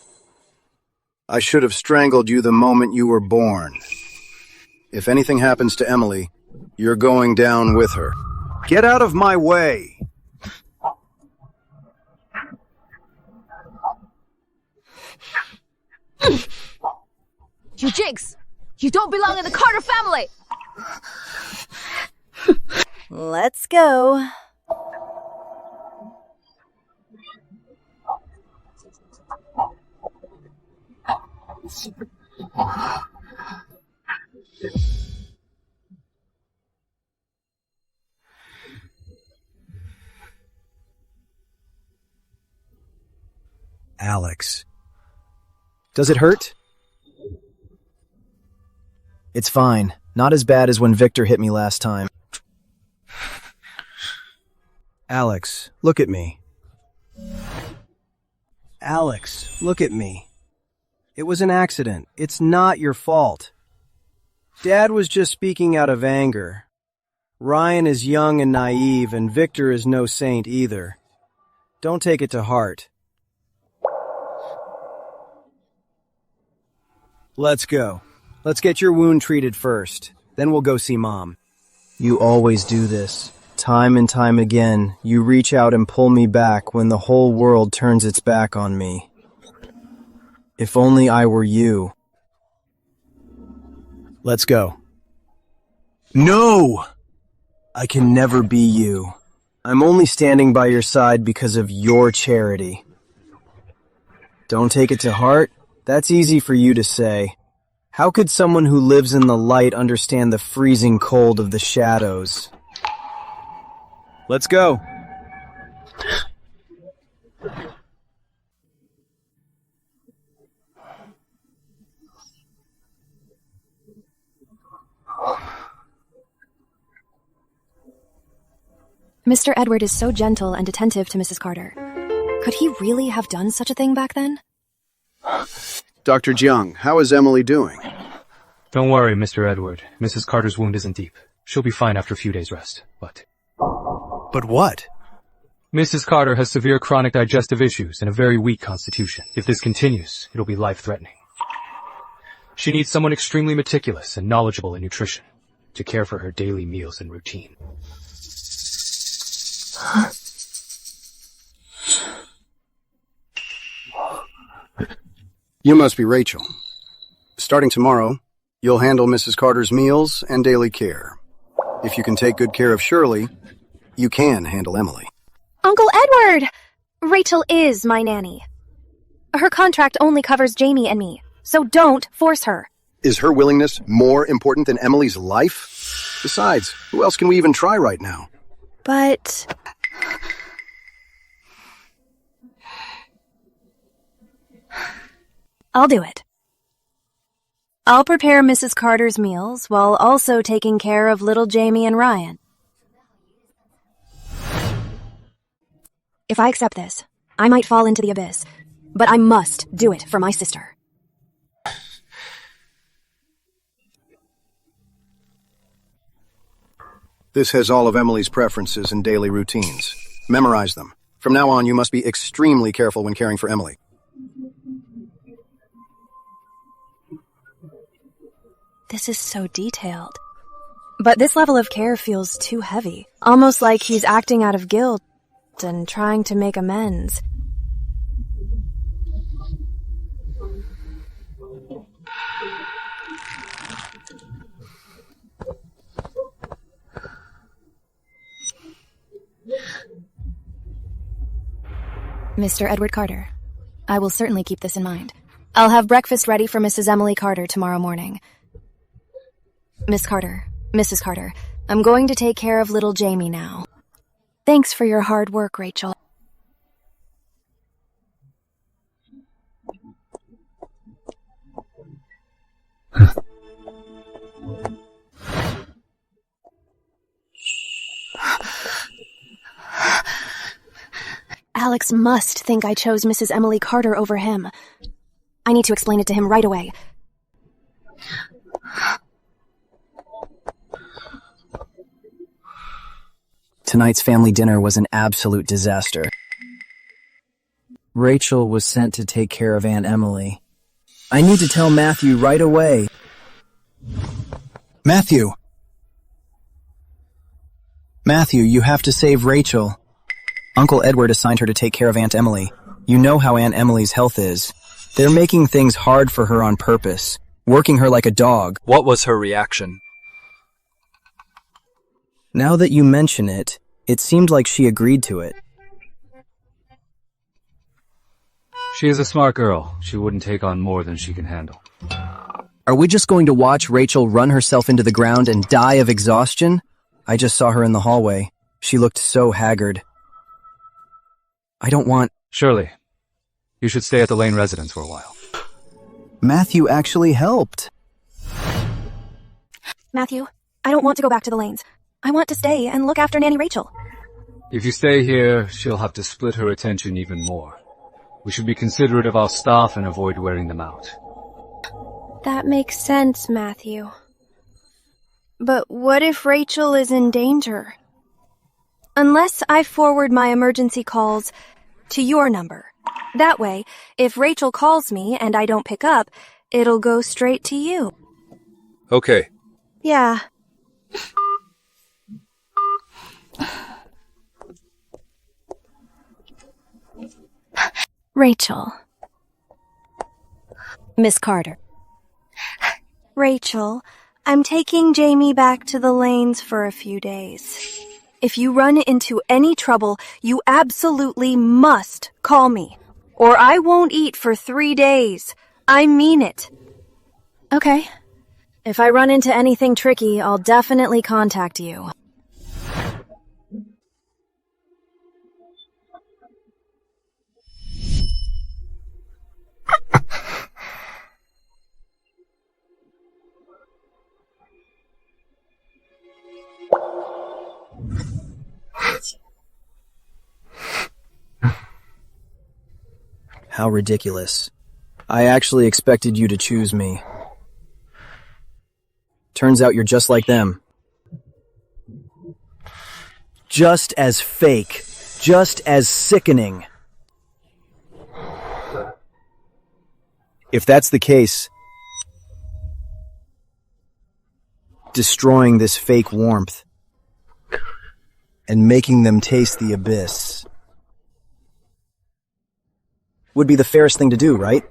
I should have strangled you the moment you were born. If anything happens to Emily, you're going down with her. Get out of my way! You jinx! You don't belong in the Carter family! Let's go. Alex. Does it hurt? It's fine. Not as bad as when Victor hit me last time. Alex, look at me. Alex, look at me. It was an accident. It's not your fault. Dad was just speaking out of anger. Ryan is young and naive, and Victor is no saint either. Don't take it to heart. Let's go. Let's get your wound treated first. Then we'll go see Mom. You always do this. Time and time again, you reach out and pull me back when the whole world turns its back on me. If only I were you. Let's go. No! I can never be you. I'm only standing by your side because of your charity. Don't take it to heart? That's easy for you to say. How could someone who lives in the light understand the freezing cold of the shadows? Let's go. Mr. Edward is so gentle and attentive to Mrs. Carter. Could he really have done such a thing back then? Dr. Jiang, how is Emily doing? Don't worry, Mr. Edward. Mrs. Carter's wound isn't deep. She'll be fine after a few days' rest, but... But what? Mrs. Carter has severe chronic digestive issues and a very weak constitution. If this continues, it'll be life-threatening. She needs someone extremely meticulous and knowledgeable in nutrition to care for her daily meals and routine. You must be Rachel. Starting tomorrow, you'll handle Mrs. Carter's meals and daily care. If you can take good care of Shirley, you can handle Emily. Uncle Edward! Rachel is my nanny. Her contract only covers Jamie and me, so don't force her. Is her willingness more important than Emily's life? Besides, who else can we even try right now? But... I'll do it. I'll prepare Mrs. Carter's meals while also taking care of little Jamie and Ryan. If I accept this, I might fall into the abyss, but I must do it for my sister. This has all of Emily's preferences and daily routines. Memorize them. From now on, you must be extremely careful when caring for Emily. This is so detailed. But this level of care feels too heavy. Almost like he's acting out of guilt and trying to make amends. Mr. Edward Carter, I will certainly keep this in mind. I'll have breakfast ready for Mrs. Emily Carter tomorrow morning. Mrs. Carter, I'm going to take care of little Jamie now. Thanks for your hard work, Rachel. Alex must think I chose Mrs. Emily Carter over him. I need to explain it to him right away. Tonight's family dinner was an absolute disaster. Rachel was sent to take care of Aunt Emily. I need to tell Matthew right away. Matthew, you have to save Rachel. Uncle Edward assigned her to take care of Aunt Emily. You know how Aunt Emily's health is. They're making things hard for her on purpose, working her like a dog. What was her reaction? Now that you mention it, it seemed like she agreed to it. She is a smart girl. She wouldn't take on more than she can handle. Are we just going to watch Rachel run herself into the ground and die of exhaustion? I just saw her in the hallway. She looked so haggard. I don't want... Shirley, you should stay at the Lane residence for a while. Matthew actually helped. Matthew, I don't want to go back to the Lanes. I want to stay and look after Nanny Rachel. If you stay here, she'll have to split her attention even more. We should be considerate of our staff and avoid wearing them out. That makes sense, Matthew. But what if Rachel is in danger? Unless I forward my emergency calls to your number. That way, if Rachel calls me and I don't pick up, it'll go straight to you. Okay. Yeah. Rachel. Miss Carter. Rachel, I'm taking Jamie back to the Lanes for a few days. If you run into any trouble, you absolutely must call me, or I won't eat for 3 days. I mean it. Okay. If I run into anything tricky, I'll definitely contact you. How ridiculous. I actually expected you to choose me. Turns out you're just like them. Just as fake. Just as sickening. If that's the case, destroying this fake warmth and making them taste the abyss would be the fairest thing to do, right?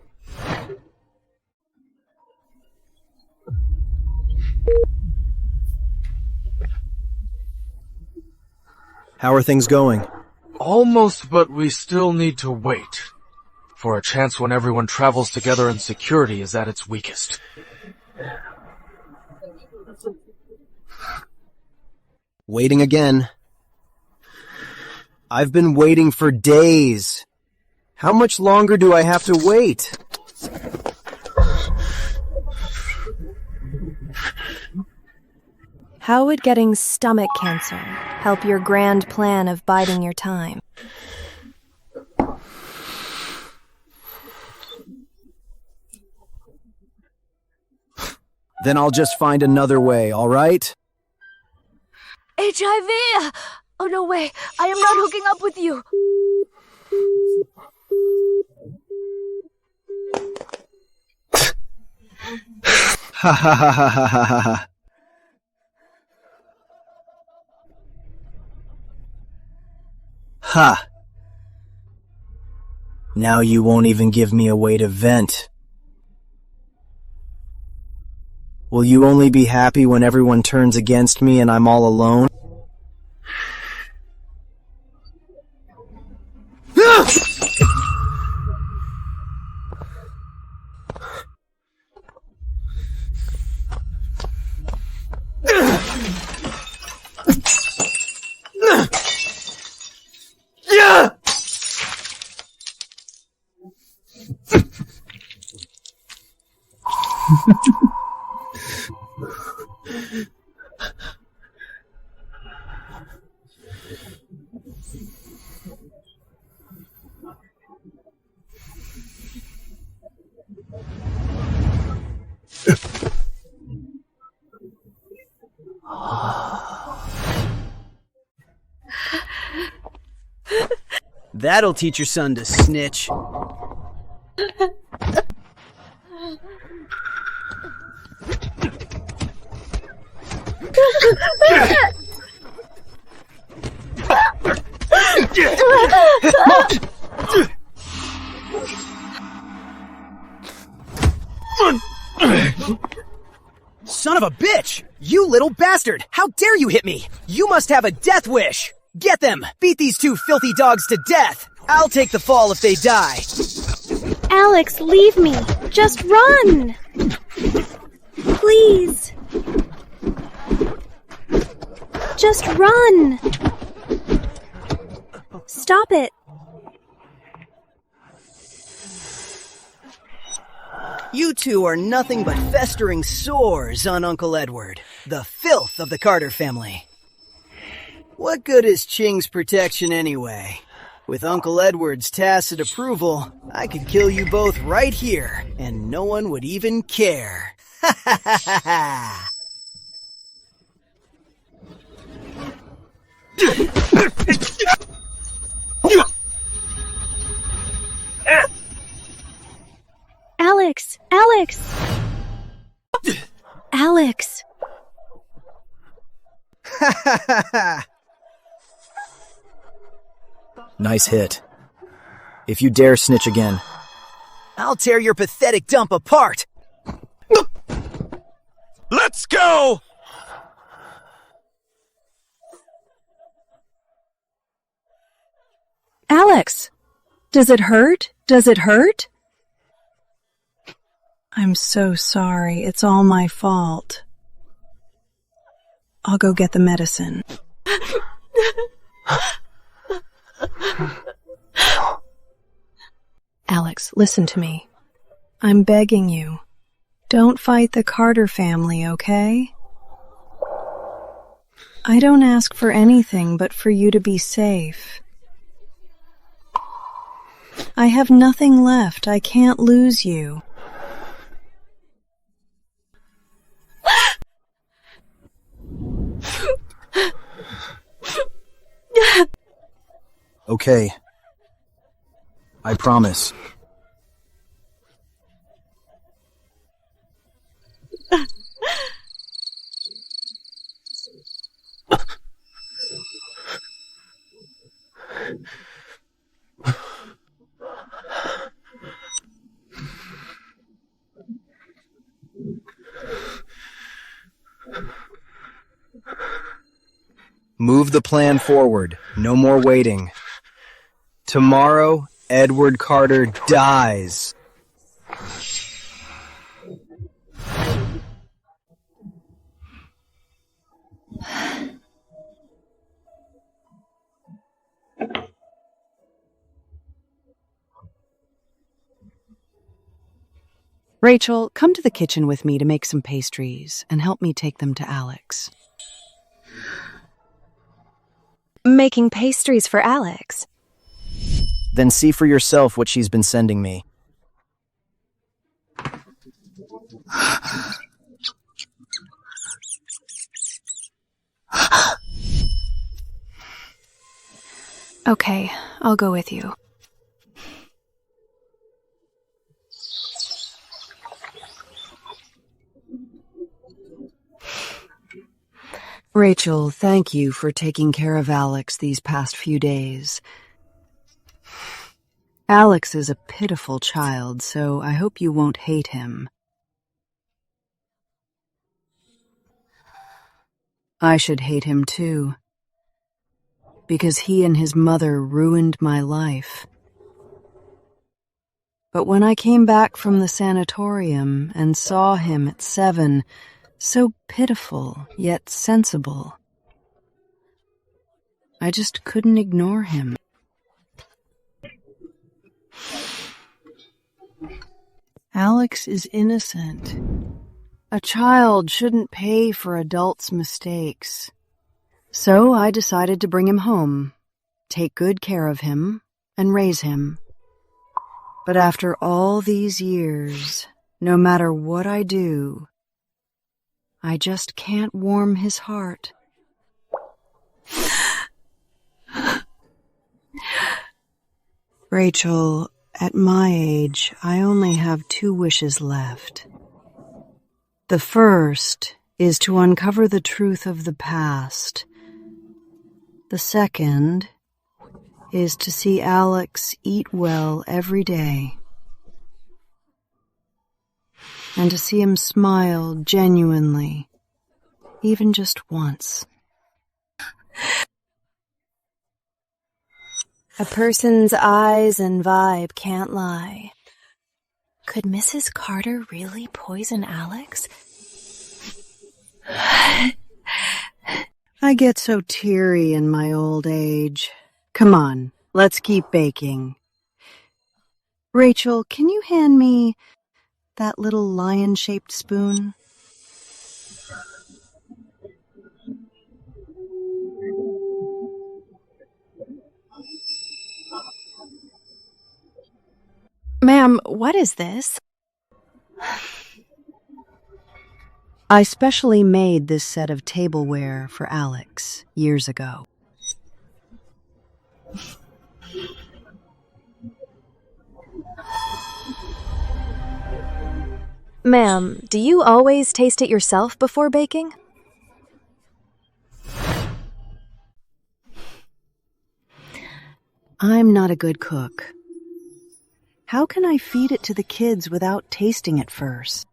How are things going? Almost, but we still need to wait for a chance when everyone travels together and security is at its weakest. Waiting again. I've been waiting for days. How much longer do I have to wait? How would getting stomach cancer help your grand plan of biding your time? Then I'll just find another way, all right? HIV! Oh, no way. I am not hooking up with you. Ha ha ha ha ha ha ha. Ha! Now you won't even give me a way to vent. Will you only be happy when everyone turns against me and I'm all alone? That'll teach your son to snitch. Son of a bitch! You little bastard! How dare you hit me! You must have a death wish! Get them! Beat these two filthy dogs to death! I'll take the fall if they die! Alex, leave me! Just run! Please! Just run! Stop it! You two are nothing but festering sores on Uncle Edward, the filth of the Carter family. What good is Ching's protection anyway? With Uncle Edward's tacit approval, I could kill you both right here, and no one would even care. Ha ha ha ha ha! Alex! Alex! Alex! Ha ha ha ha! Nice hit. If you dare snitch again, I'll tear your pathetic dump apart! Let's go! Alex! Does it hurt? Does it hurt? I'm so sorry. It's all my fault. I'll go get the medicine. Alex, listen to me. I'm begging you. Don't fight the Carter family, okay? I don't ask for anything but for you to be safe. I have nothing left. I can't lose you. okay. I promise. Move the plan forward. No more waiting. Tomorrow, Edward Carter dies. Rachel, come to the kitchen with me to make some pastries and help me take them to Alex. Making pastries for Alex. Then see for yourself what she's been sending me. Okay, I'll go with you. Rachel, thank you for taking care of Alex these past few days. Alex is a pitiful child, so I hope you won't hate him. I should hate him too, because he and his mother ruined my life. But when I came back from the sanatorium and saw him at 7, so pitiful, yet sensible, I just couldn't ignore him. Alex is innocent. A child shouldn't pay for adults' mistakes. So I decided to bring him home, take good care of him, and raise him. But after all these years, no matter what I do, I just can't warm his heart. Rachel, at my age, I only have 2 wishes left. The first is to uncover the truth of the past. The second is to see Alex eat well every day, and to see him smile genuinely, even just once. A person's eyes and vibe can't lie. Could Mrs. Carter really poison Alex? I get so teary in my old age. Come on, let's keep baking. Rachel, can you hand me that little lion-shaped spoon? Ma'am, what is this? I specially made this set of tableware for Alex years ago. Ma'am, do you always taste it yourself before baking? I'm not a good cook. How can I feed it to the kids without tasting it first?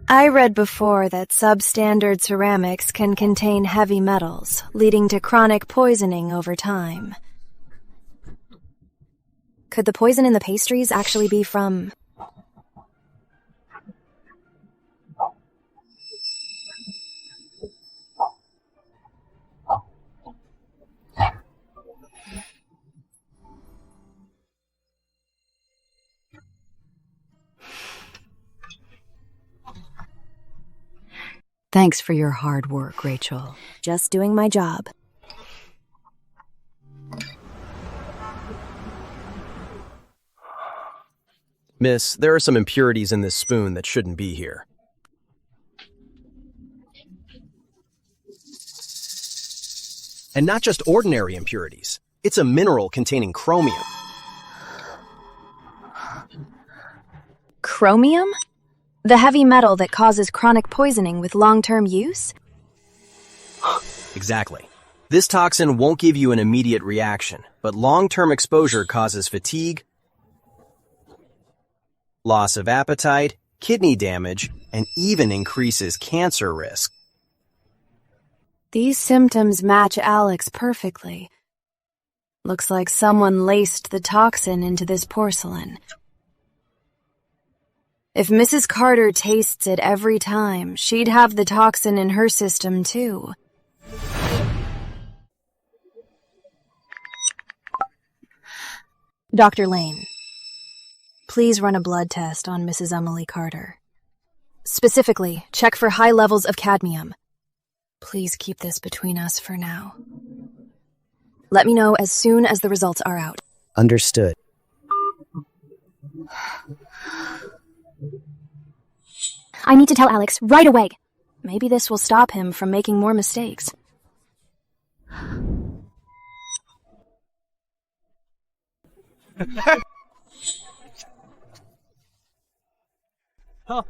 I read before that substandard ceramics can contain heavy metals, leading to chronic poisoning over time. Could the poison in the pastries actually be from... Thanks for your hard work, Rachel. Just doing my job. Miss, there are some impurities in this spoon that shouldn't be here. And not just ordinary impurities. It's a mineral containing chromium. Chromium? The heavy metal that causes chronic poisoning with long-term use? Exactly. This toxin won't give you an immediate reaction, but long-term exposure causes fatigue, loss of appetite, kidney damage, and even increases cancer risk. These symptoms match Alex perfectly. Looks like someone laced the toxin into this porcelain. If Mrs. Carter tastes it every time, she'd have the toxin in her system too. Dr. Lane, please run a blood test on Mrs. Emily Carter. Specifically, check for high levels of cadmium. Please keep this between us for now. Let me know as soon as the results are out. Understood. I need to tell Alex right away. Maybe this will stop him from making more mistakes. Huh.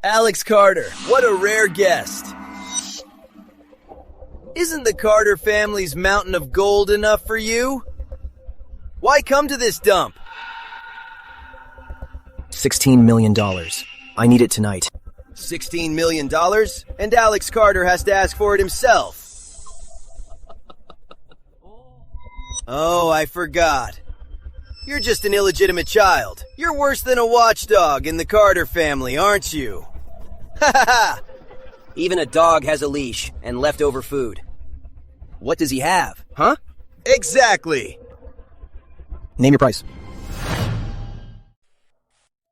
Alex Carter, what a rare guest. Isn't the Carter family's mountain of gold enough for you? Why come to this dump? $16 million. I need it tonight. $16 million? And Alex Carter has to ask for it himself. Oh, I forgot. You're just an illegitimate child. You're worse than a watchdog in the Carter family, aren't you? Ha ha ha! Even a dog has a leash and leftover food. What does he have? Huh? Exactly! Name your price.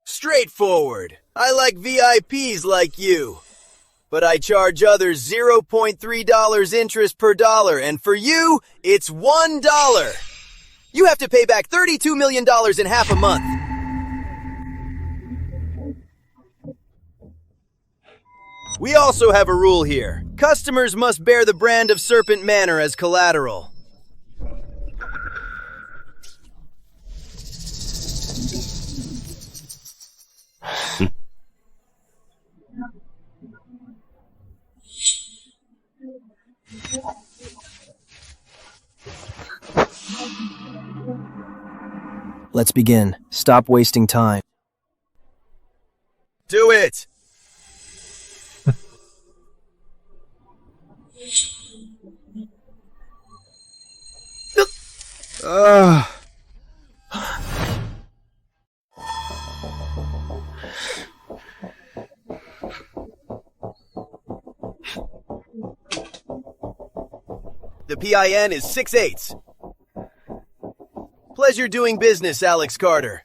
Straightforward. I like VIPs like you. But I charge others $0.3 interest per dollar, and for you, it's $1. You have to pay back $32 million in half a month. We also have a rule here. Customers must bear the brand of Serpent Manor as collateral. Let's begin. Stop wasting time. Do it! The PIN is 6/8. Pleasure doing business, Alex Carter.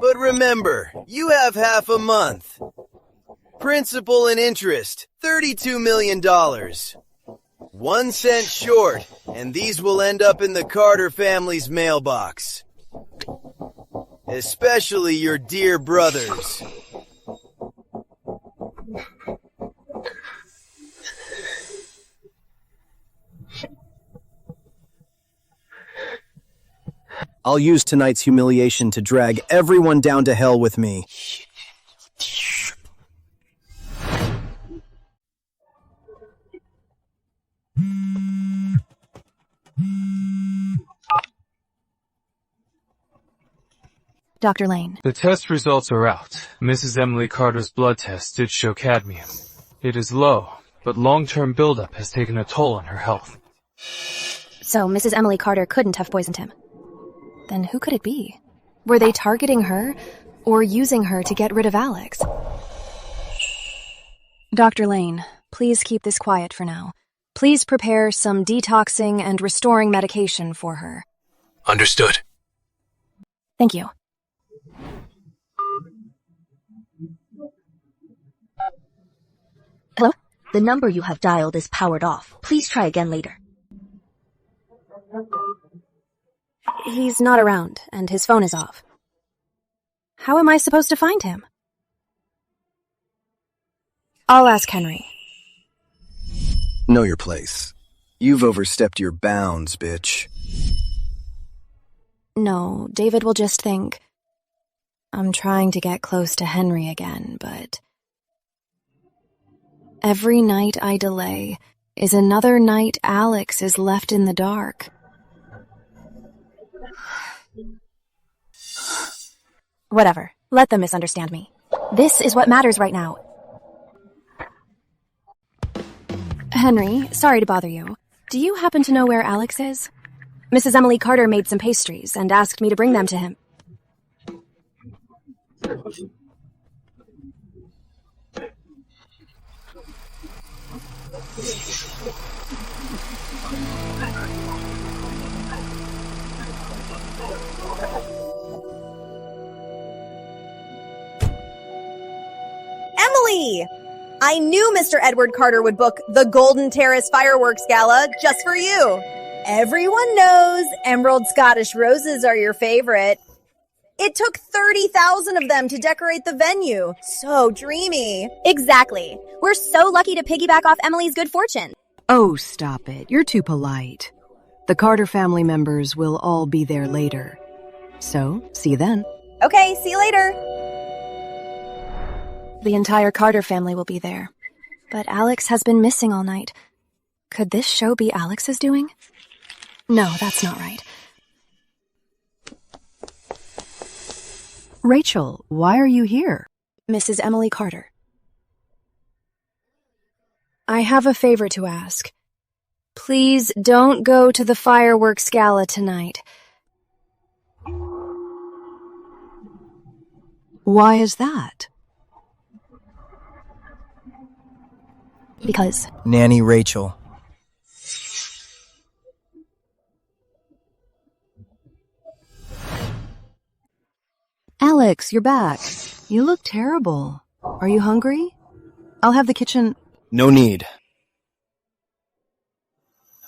But remember, you have half a month. Principal and interest, $32 million. 1 cent short, and these will end up in the Carter family's mailbox. Especially your dear brothers. I'll use tonight's humiliation to drag everyone down to hell with me. Dr. Lane. The test results are out. Mrs. Emily Carter's blood test did show cadmium. It is low, but long-term buildup has taken a toll on her health. So Mrs. Emily Carter couldn't have poisoned him. Then who could it be? Were they targeting her or using her to get rid of Alex? Dr. Lane, please keep this quiet for now. Please prepare some detoxing and restoring medication for her. Understood. Thank you. Hello? The number you have dialed is powered off. Please try again later. He's not around, and his phone is off. How am I supposed to find him? I'll ask Henry. Know your place. You've overstepped your bounds, bitch. No, David will just think I'm trying to get close to Henry again, but Every night I delay is another night Alex is left in the dark. Whatever. Let them misunderstand me. This is what matters right now. Henry, sorry to bother you. Do you happen to know where Alex is? Mrs. Emily Carter made some pastries and asked me to bring them to him. Emily! I knew Mr. Edward Carter would book the Golden Terrace Fireworks Gala just for you. Everyone knows Emerald Scottish roses are your favorite. It took 30,000 of them to decorate the venue. So dreamy. Exactly. We're so lucky to piggyback off Emily's good fortune. Oh, stop it. You're too polite. The Carter family members will all be there later. So, see you then. Okay, see you later. The entire Carter family will be there. But Alex has been missing all night. Could this show be Alex's doing? No, that's not right. Rachel, why are you here? Mrs. Emily Carter. I have a favor to ask. Please don't go to the fireworks gala tonight. Why is that? Because Nanny Rachel. Alex, you're back. You look terrible. Are you hungry? I'll have the kitchen... No need.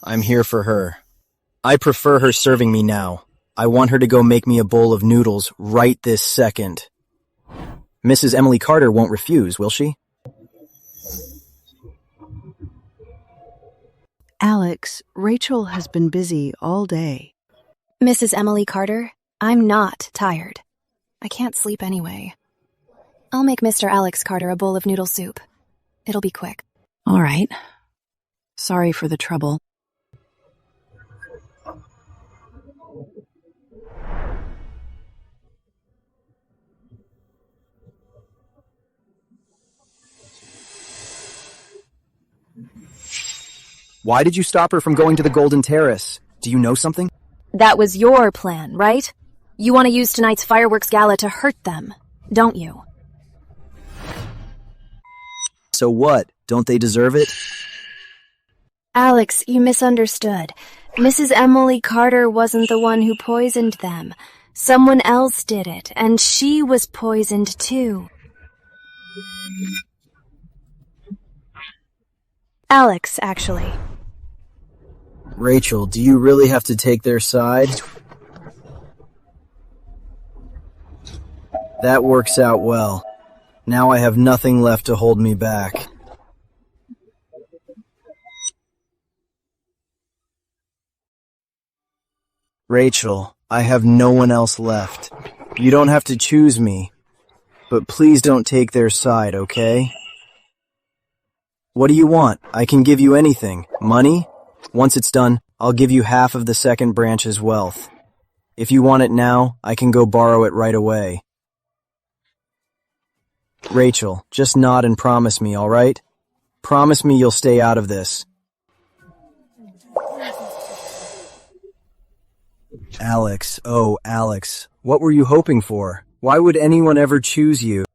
I'm here for her. I prefer her serving me now. I want her to go make me a bowl of noodles right this second. Mrs. Emily Carter won't refuse, will she? Alex, Rachel has been busy all day. Mrs. Emily Carter, I'm not tired. I can't sleep anyway. I'll make Mr. Alex Carter a bowl of noodle soup. It'll be quick. All right. Sorry for the trouble. Why did you stop her from going to the Golden Terrace? Do you know something? That was your plan, right? You want to use tonight's fireworks gala to hurt them, don't you? So what? Don't they deserve it? Alex, you misunderstood. Mrs. Emily Carter wasn't the one who poisoned them. Someone else did it, and she was poisoned too. Alex, actually. Rachel, do you really have to take their side? That works out well. Now I have nothing left to hold me back. Rachel, I have no one else left. You don't have to choose me, but please don't take their side, okay? What do you want? I can give you anything. Money? Once it's done, I'll give you half of the second branch's wealth. If you want it now, I can go borrow it right away. Rachel, just nod and promise me, all right? Promise me you'll stay out of this. Alex, oh, Alex, what were you hoping for? Why would anyone ever choose you?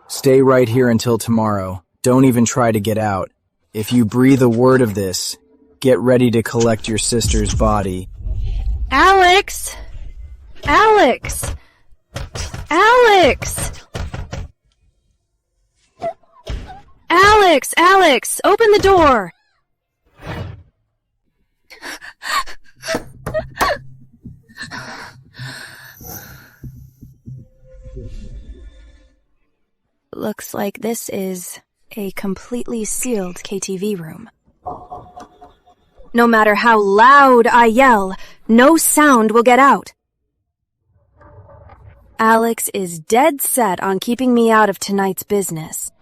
Stay right here until tomorrow. Don't even try to get out. If you breathe a word of this, get ready to collect your sister's body. Alex! Alex! Alex! Alex! Alex! Open the door! Looks like this is a completely sealed KTV room. No matter how loud I yell, no sound will get out. Alex is dead set on keeping me out of tonight's business.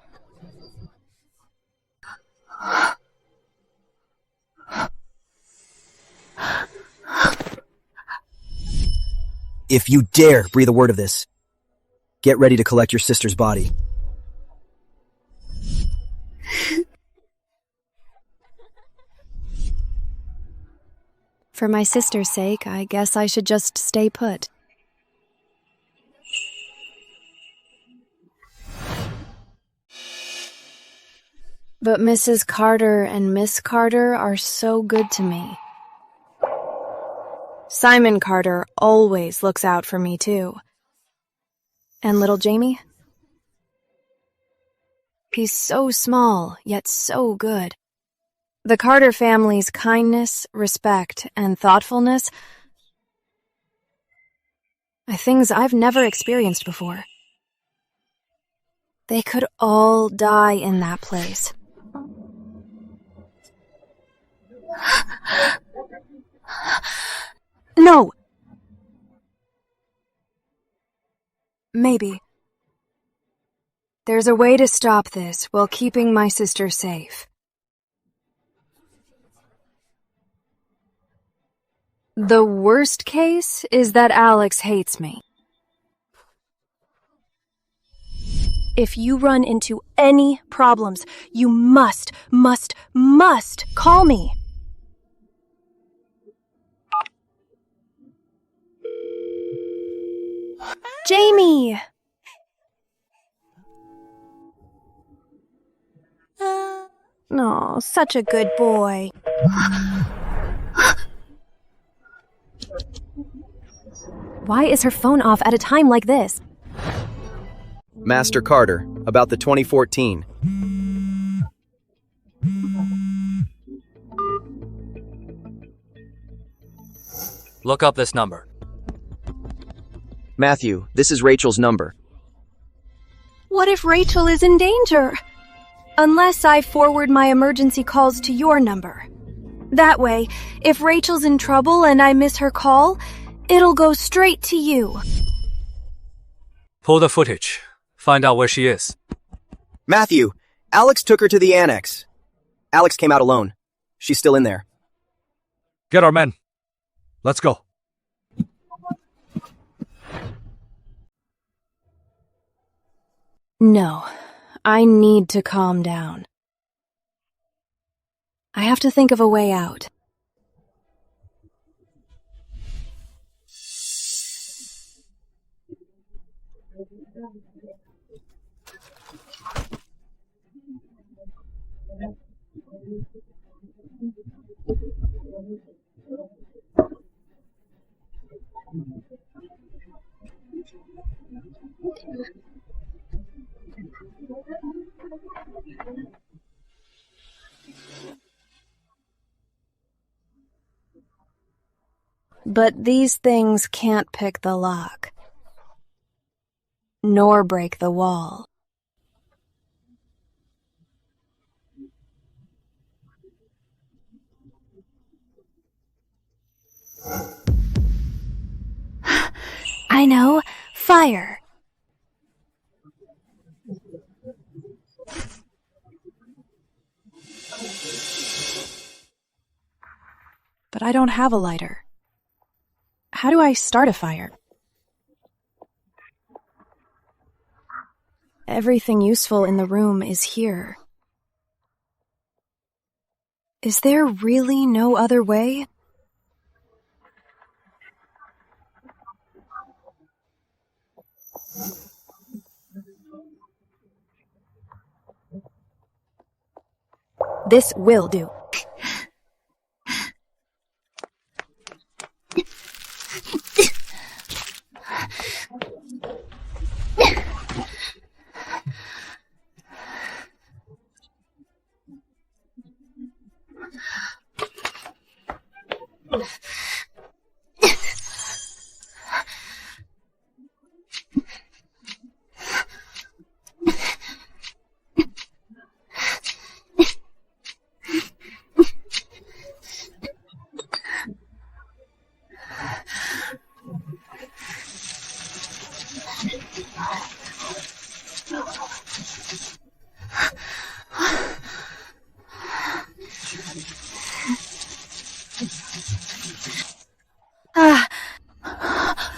If you dare breathe a word of this, get ready to collect your sister's body. For my sister's sake, I guess I should just stay put. But Mrs. Carter and Miss Carter are so good to me. Simon Carter always looks out for me, too. And little Jamie? He's so small, yet so good. The Carter family's kindness, respect, and thoughtfulness are things I've never experienced before. They could all die in that place. No! Maybe. There's a way to stop this while keeping my sister safe. The worst case is that Alex hates me. If you run into any problems, you must call me. Jamie! Oh, such a good boy. Why is her phone off at a time like this? Master Carter, about the 2014. Look up this number. Matthew, this is Rachel's number. What if Rachel is in danger? Unless I forward my emergency calls to your number. That way, if Rachel's in trouble and I miss her call, it'll go straight to you. Pull the footage. Find out where she is. Matthew, Alex took her to the annex. Alex came out alone. She's still in there. Get our men. Let's go. No, I need to calm down. I have to think of a way out. But these things can't pick the lock, nor break the wall. I know. Fire. But I don't have a lighter. How do I start a fire? Everything useful in the room is here. Is there really no other way? This will do. Ah. Ah.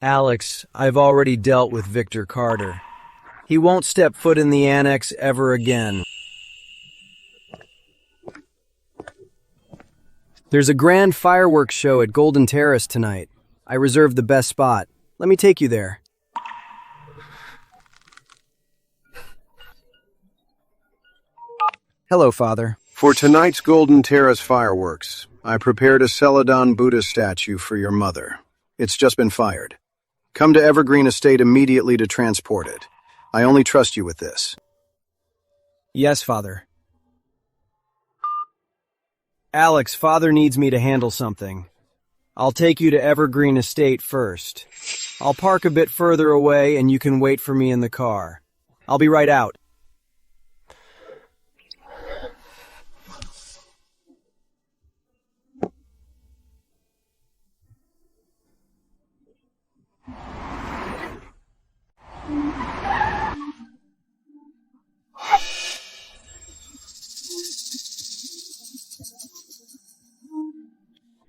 Alex, I've already dealt with Victor Carter. He won't step foot in the annex ever again. There's a grand fireworks show at Golden Terrace tonight. I reserved the best spot. Let me take you there. Hello, Father. For tonight's Golden Terrace fireworks, I prepared a Celadon Buddha statue for your mother. It's just been fired. Come to Evergreen Estate immediately to transport it. I only trust you with this. Yes, Father. Alex, Father needs me to handle something. I'll take you to Evergreen Estate first. I'll park a bit further away and you can wait for me in the car. I'll be right out.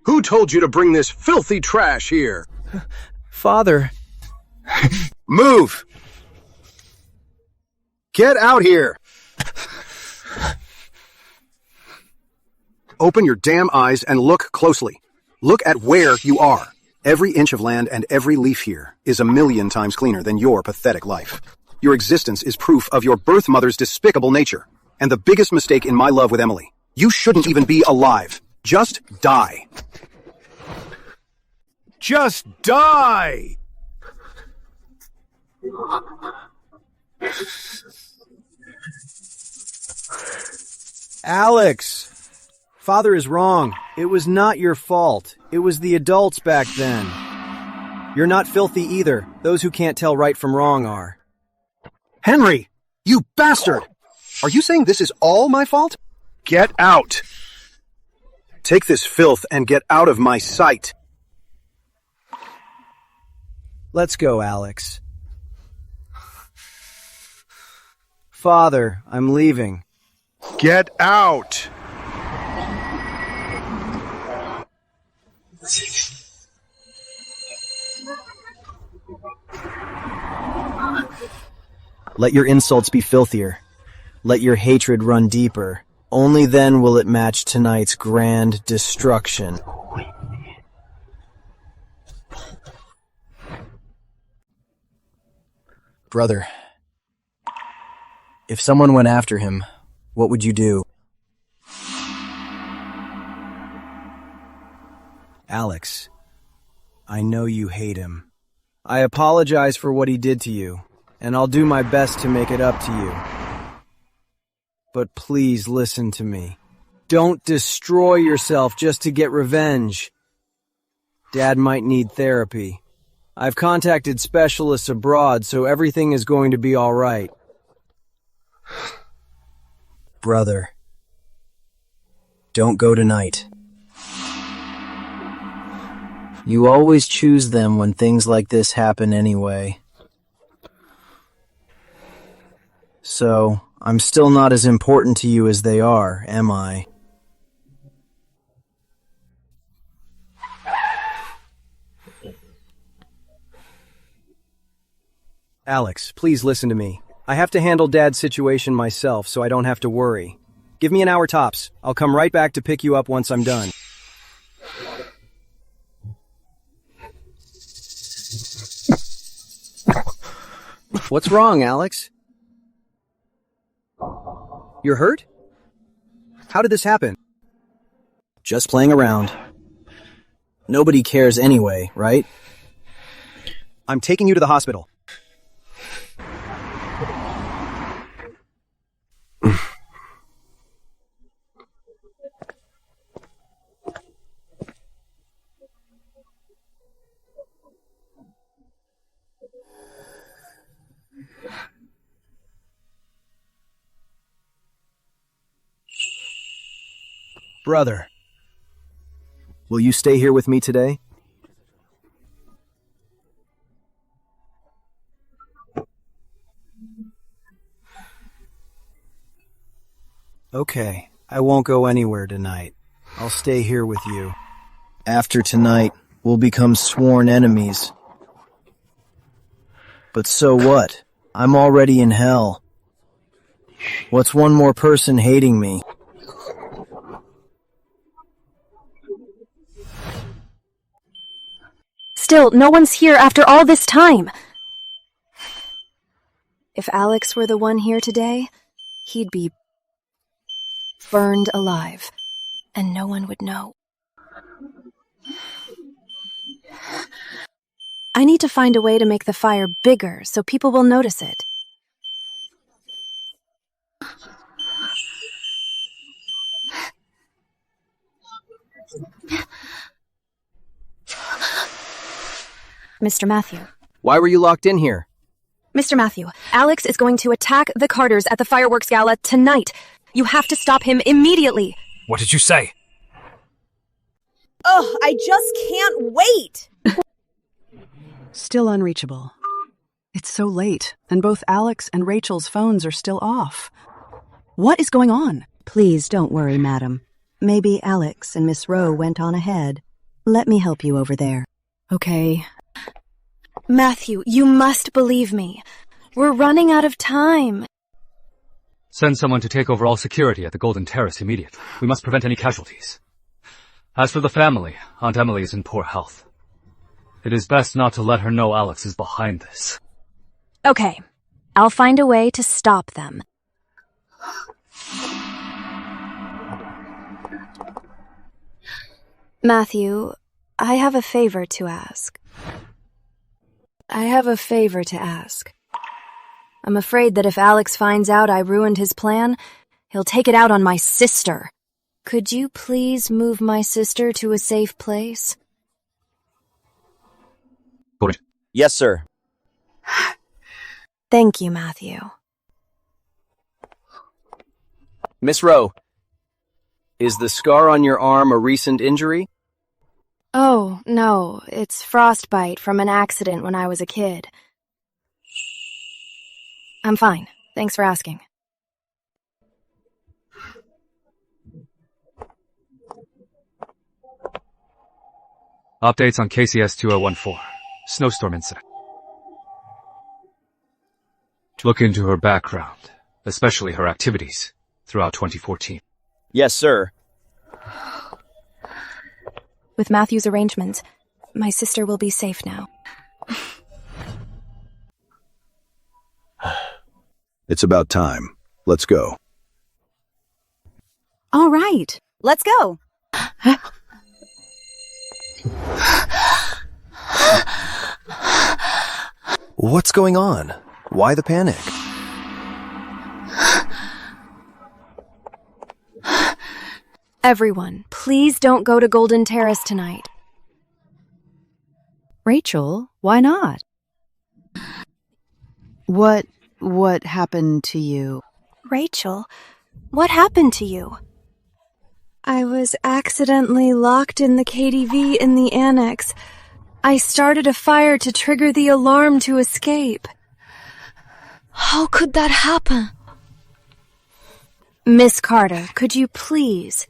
Who told you to bring this filthy trash here? Father. Move! Get out here! Open your damn eyes and look closely. Look at where you are. Every inch of land and every leaf here is 1,000,000 times cleaner than your pathetic life. Your existence is proof of your birth mother's despicable nature. And the biggest mistake in my love with Emily. You shouldn't even be alive. Just die. Just die! Alex! Father is wrong. It was not your fault. It was the adults back then. You're not filthy either. Those who can't tell right from wrong are. Henry! You bastard! Are you saying this is all my fault? Get out! Take this filth and get out of my sight. Let's go, Alex. Father, I'm leaving. Get out! Let your insults be filthier. Let your hatred run deeper. Only then will it match tonight's grand destruction. Brother, if someone went after him, what would you do? Alex, I know you hate him. I apologize for what he did to you, and I'll do my best to make it up to you. But please listen to me. Don't destroy yourself just to get revenge. Dad might need therapy. I've contacted specialists abroad, so everything is going to be all right. Brother, don't go tonight. You always choose them when things like this happen anyway. So, I'm still not as important to you as they are, am I? Alex, please listen to me. I have to handle Dad's situation myself, so I don't have to worry. Give me an hour tops. I'll come right back to pick you up once I'm done. What's wrong, Alex? You're hurt? How did this happen? Just playing around. Nobody cares anyway, right? I'm taking you to the hospital. Brother, will you stay here with me today? Okay, I won't go anywhere tonight. I'll stay here with you. After tonight, we'll become sworn enemies. But so what? I'm already in hell. What's one more person hating me? Still, no one's here after all this time. If Alex were the one here today, he'd be burned alive, and no one would know. I need to find a way to make the fire bigger so people will notice it. Mr. Matthew. Why were you locked in here? Mr. Matthew, Alex is going to attack the Carters at the fireworks gala tonight. You have to stop him immediately. What did you say? Ugh, I just can't wait! Still unreachable. It's so late, and both Alex and Rachel's phones are still off. What is going on? Please don't worry, madam. Maybe Alex and Miss Rowe went on ahead. Let me help you over there. Okay. Matthew, you must believe me. We're running out of time. Send someone to take over all security at the Golden Terrace immediately. We must prevent any casualties. As for the family, Aunt Emily is in poor health. It is best not to let her know Alex is behind this. Okay. I'll find a way to stop them. Matthew, I have a favor to ask. I'm afraid that if Alex finds out I ruined his plan, he'll take it out on my sister. Could you please move my sister to a safe place? Yes, sir. Thank you, Matthew. Miss Rowe, is the scar on your arm a recent injury? Oh, no, it's frostbite from an accident when I was a kid. I'm fine. Thanks for asking. Updates on KCS 2014. Snowstorm incident. Look into her background, especially her activities throughout 2014. Yes, sir. With Matthew's arrangements, my sister will be safe now. It's about time. Let's go. All right. Let's go. What's going on? Why the panic? Everyone, please don't go to Golden Terrace tonight. Rachel, why not? What happened to you? Rachel, what happened to you? I was accidentally locked in the KDV in the annex. I started a fire to trigger the alarm to escape. How could that happen? Miss Carter, could you please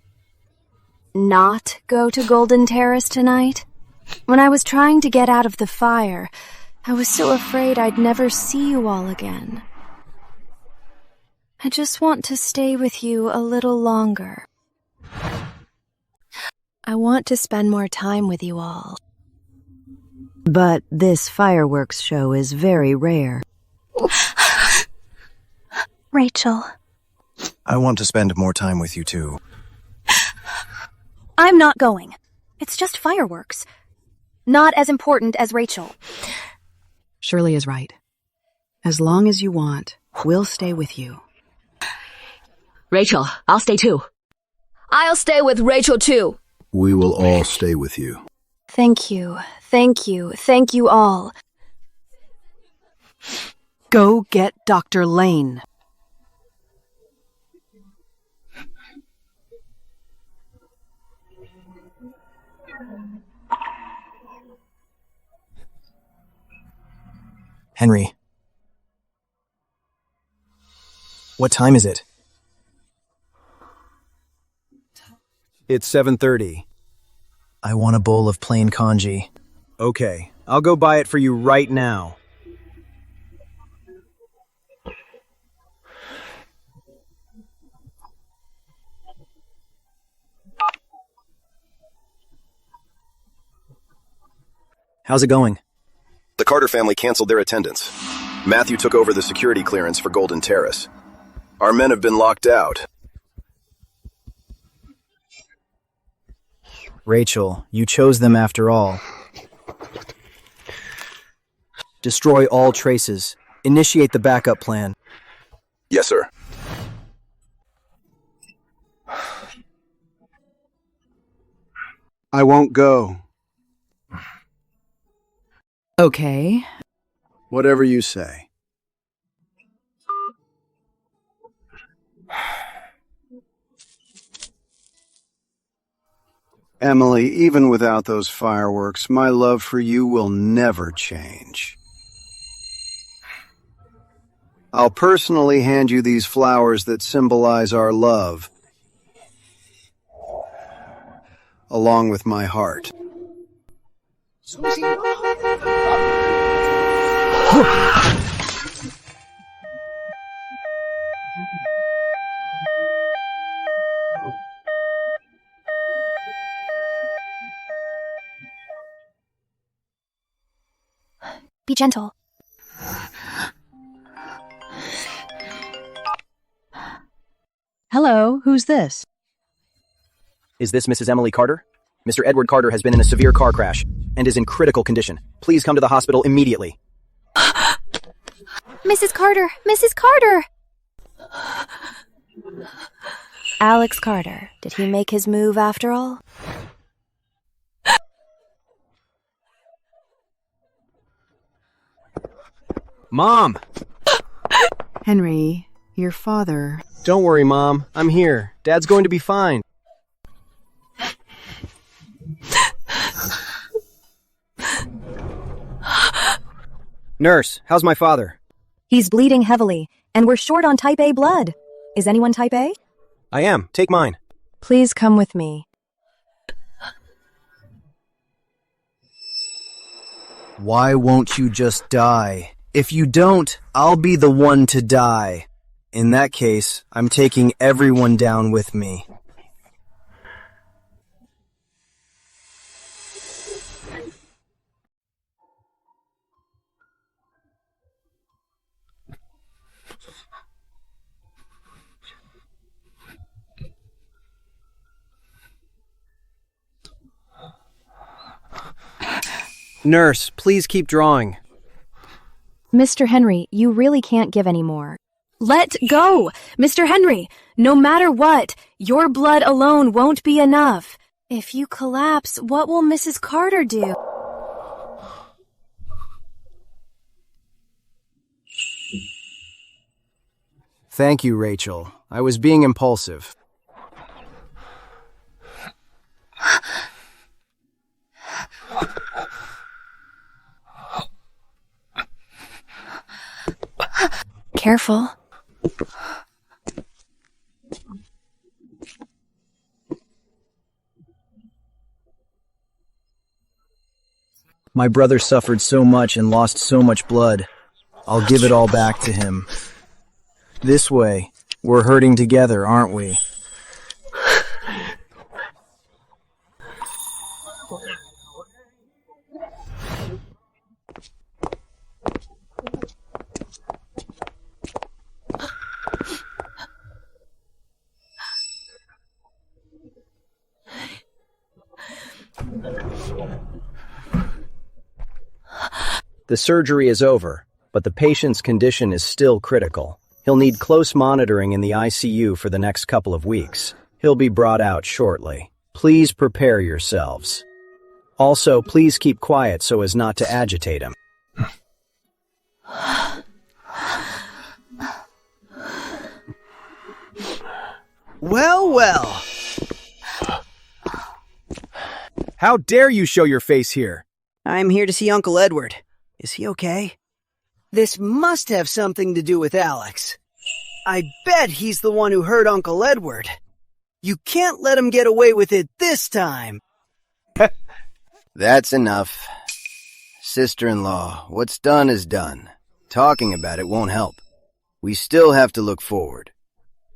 not go to Golden Terrace tonight? When I was trying to get out of the fire, I was so afraid I'd never see you all again. I just want to stay with you a little longer. I want to spend more time with you all. But this fireworks show is very rare. Rachel. I want to spend more time with you too. I'm not going. It's just fireworks. Not as important as Rachel. Shirley is right. As long as you want, we'll stay with you. Rachel, I'll stay too. I'll stay with Rachel too. We will all stay with you. Thank you. Thank you. Thank you all. Go get Dr. Lane. Henry. What time is it? It's 7:30. I want a bowl of plain congee. Okay, I'll go buy it for you right now. How's it going? The Carter family canceled their attendance. Matthew took over the security clearance for Golden Terrace. Our men have been locked out. Rachel, you chose them after all. Destroy all traces. Initiate the backup plan. Yes, sir. I won't go. Okay. Whatever you say. Emily, even without those fireworks, my love for you will never change. I'll personally hand you these flowers that symbolize our love, along with my heart. Be gentle. Hello, who's this? Is this Mrs. Emily Carter? Mr. Edward Carter has been in a severe car crash and is in critical condition. Please come to the hospital immediately. Mrs. Carter! Mrs. Carter! Alex Carter. Did he make his move after all? Mom! Henry, your father. Don't worry, Mom. I'm here. Dad's going to be fine. Nurse, how's my father? He's bleeding heavily, and we're short on type A blood. Is anyone type A? I am. Take mine. Please come with me. Why won't you just die? If you don't, I'll be the one to die. In that case, I'm taking everyone down with me. Nurse, please keep drawing. Mr. Henry, you really can't give any more. Let go! Mr. Henry, no matter what, your blood alone won't be enough. If you collapse, what will Mrs. Carter do? Thank you, Rachel. I was being impulsive. Careful. My brother suffered so much and lost so much blood. I'll give it all back to him. This way, we're hurting together, aren't we? The surgery is over, but the patient's condition is still critical. He'll need close monitoring in the ICU for the next couple of weeks. He'll be brought out shortly. Please prepare yourselves. Also, please keep quiet so as not to agitate him. Well, well. How dare you show your face here? I'm here to see Uncle Edward. Is he okay? This must have something to do with Alex. I bet he's the one who hurt Uncle Edward. You can't let him get away with it this time. That's enough. Sister-in-law, what's done is done. Talking about it won't help. We still have to look forward.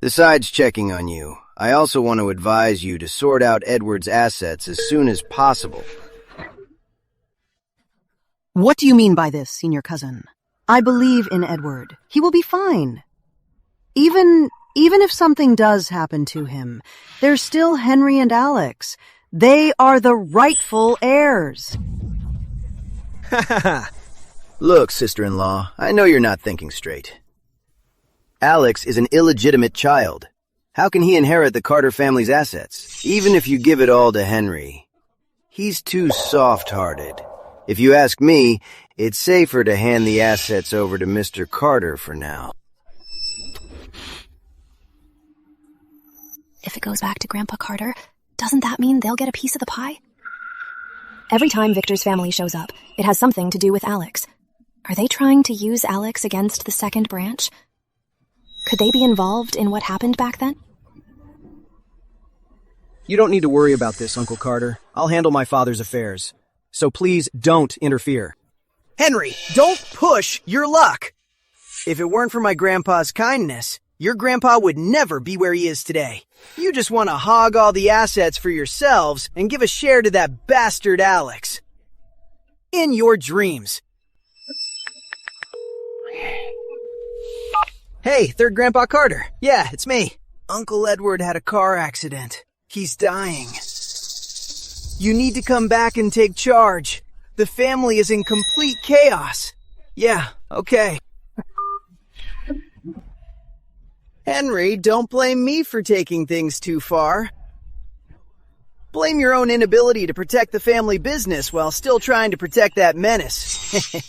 Besides checking on you, I also want to advise you to sort out Edward's assets as soon as possible. What do you mean by this, senior cousin? I believe in Edward. He will be fine. Even if something does happen to him, there's still Henry and Alex. They are the rightful heirs. Look, sister-in-law, I know you're not thinking straight. Alex is an illegitimate child. How can he inherit the Carter family's assets? Even if you give it all to Henry, he's too soft-hearted. If you ask me, it's safer to hand the assets over to Mr. Carter for now. If it goes back to Grandpa Carter, doesn't that mean they'll get a piece of the pie? Every time Victor's family shows up, it has something to do with Alex. Are they trying to use Alex against the second branch? Could they be involved in what happened back then? You don't need to worry about this, Uncle Carter. I'll handle my father's affairs. So please don't interfere. Henry, don't push your luck. If it weren't for my grandpa's kindness, your grandpa would never be where he is today. You just want to hog all the assets for yourselves and give a share to that bastard Alex. In your dreams. Hey, third Grandpa Carter. Yeah, it's me. Uncle Edward had a car accident. He's dying. You need to come back and take charge. The family is in complete chaos. Yeah, okay. Henry, don't blame me for taking things too far. Blame your own inability to protect the family business while still trying to protect that menace.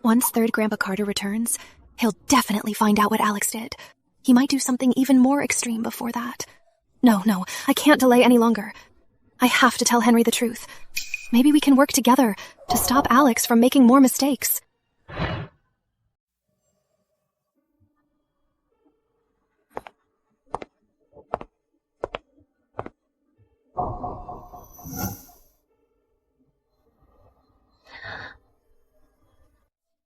Once third Grandpa Carter returns, he'll definitely find out what Alex did. He might do something even more extreme before that. No, I can't delay any longer. I have to tell Henry the truth. Maybe we can work together to stop Alex from making more mistakes.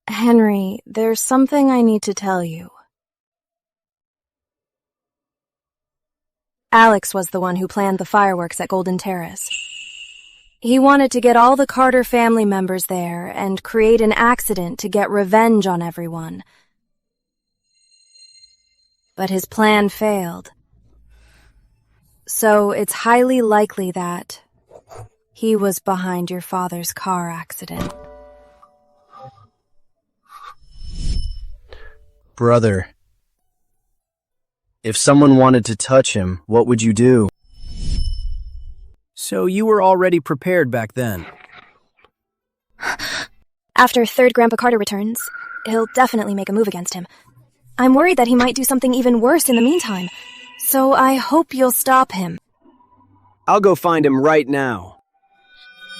Henry, there's something I need to tell you. Alex was the one who planned the fireworks at Golden Terrace. He wanted to get all the Carter family members there and create an accident to get revenge on everyone. But his plan failed. So it's highly likely that he was behind your father's car accident. Brother, if someone wanted to touch him, what would you do? So you were already prepared back then. After third Grandpa Carter returns, he'll definitely make a move against him. I'm worried that he might do something even worse in the meantime, so I hope you'll stop him. I'll go find him right now.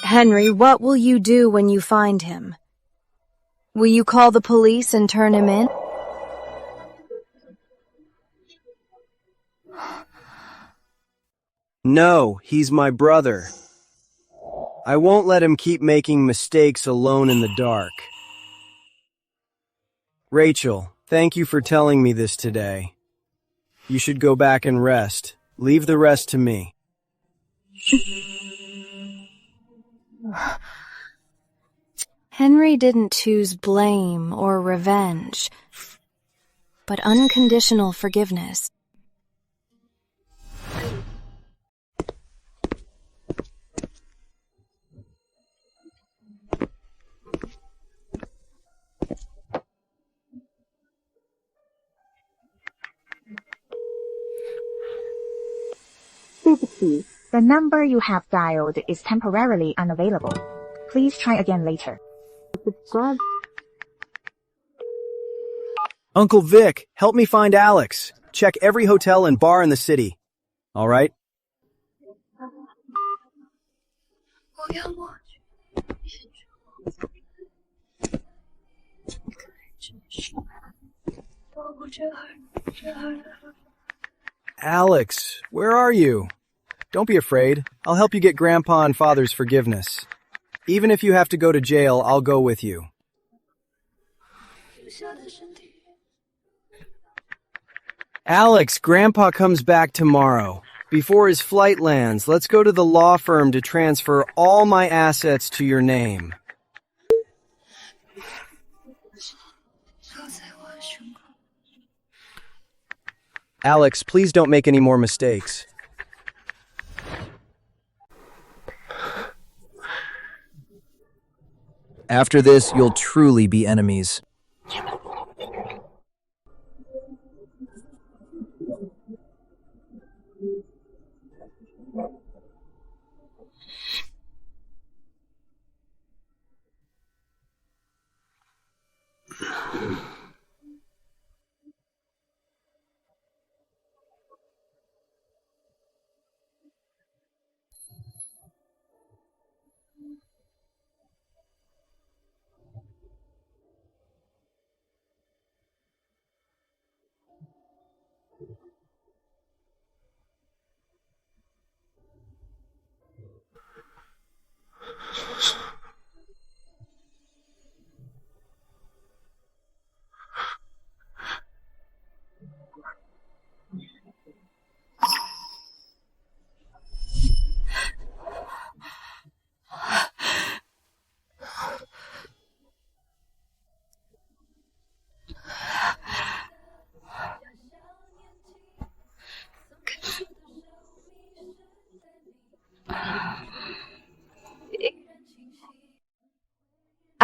Henry, what will you do when you find him? Will you call the police and turn him in? No, he's my brother. I won't let him keep making mistakes alone in the dark. Rachel, thank you for telling me this today. You should go back and rest. Leave the rest to me. Henry didn't choose blame or revenge, but unconditional forgiveness. The number you have dialed is temporarily unavailable. Please try again later. Uncle Vic, help me find Alex. Check every hotel and bar in the city. All right? Alex, where are you? Don't be afraid. I'll help you get Grandpa and Father's forgiveness. Even if you have to go to jail, I'll go with you. Alex, Grandpa comes back tomorrow. Before his flight lands, let's go to the law firm to transfer all my assets to your name. Alex, please don't make any more mistakes. After this, you'll truly be enemies.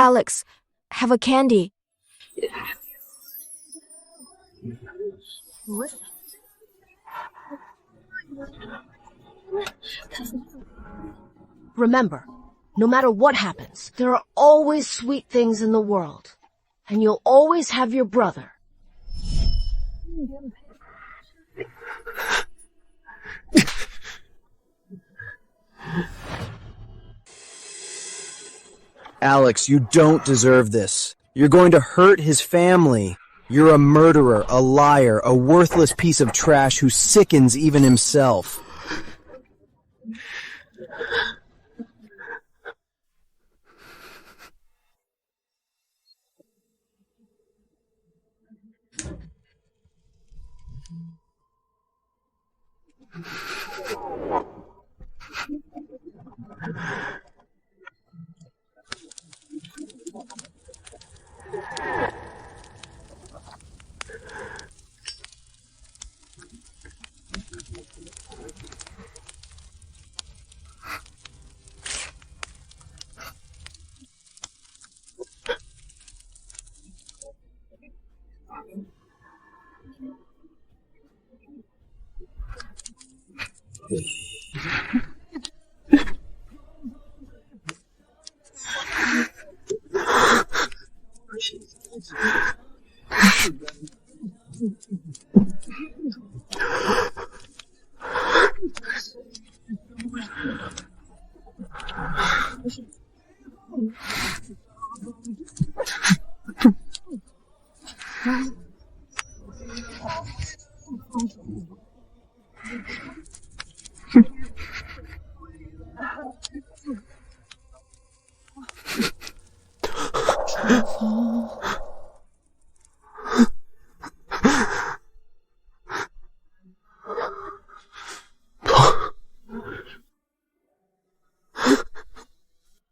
Alex, have a candy. Remember, no matter what happens, there are always sweet things in the world. And you'll always have your brother. Alex, you don't deserve this. You're going to hurt his family. You're a murderer, a liar, a worthless piece of trash who sickens even himself.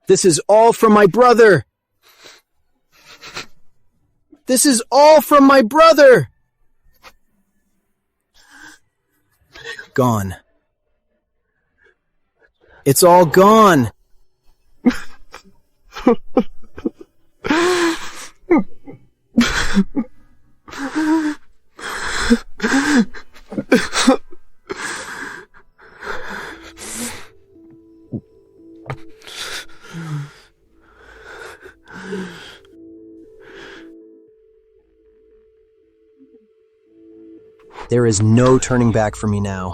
This is all from my brother! This is all from my brother! Gone. It's all gone! There is no turning back for me now.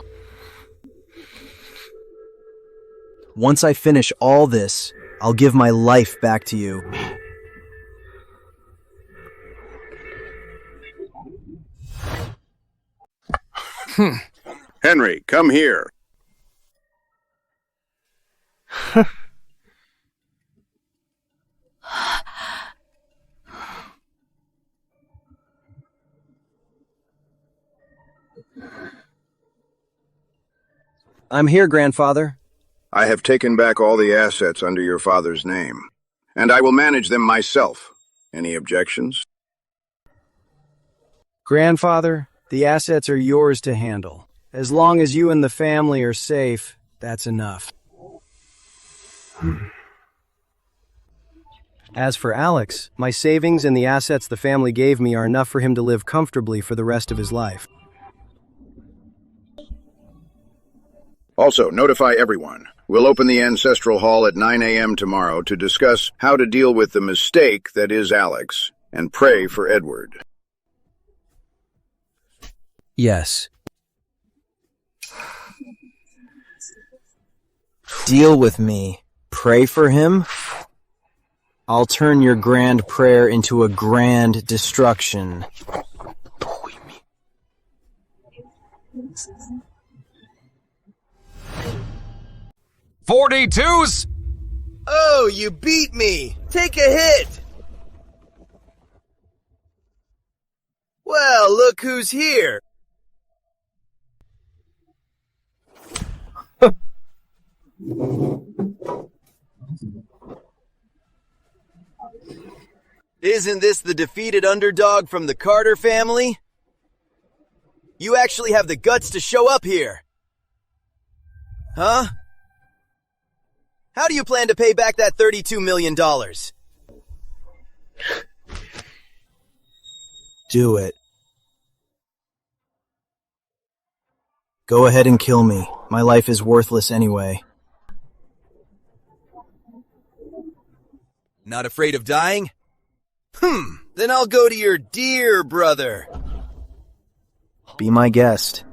Once I finish all this, I'll give my life back to you. Henry, come here. I'm here, grandfather. I have taken back all the assets under your father's name, and I will manage them myself. Any objections? Grandfather, the assets are yours to handle. As long as you and the family are safe, that's enough. As for Alex, my savings and the assets the family gave me are enough for him to live comfortably for the rest of his life. Also, notify everyone. We'll open the Ancestral Hall at 9 a.m. tomorrow to discuss how to deal with the mistake that is Alex, and pray for Edward. Yes. Deal with me. Pray for him? I'll turn your grand prayer into a grand destruction. 42s! Oh, you beat me! Take a hit! Well, look who's here! Isn't this the defeated underdog from the Carter family? You actually have the guts to show up here! Huh? How do you plan to pay back that $32 million? Do it. Go ahead and kill me. My life is worthless anyway. Not afraid of dying? Then I'll go to your dear brother. Be my guest.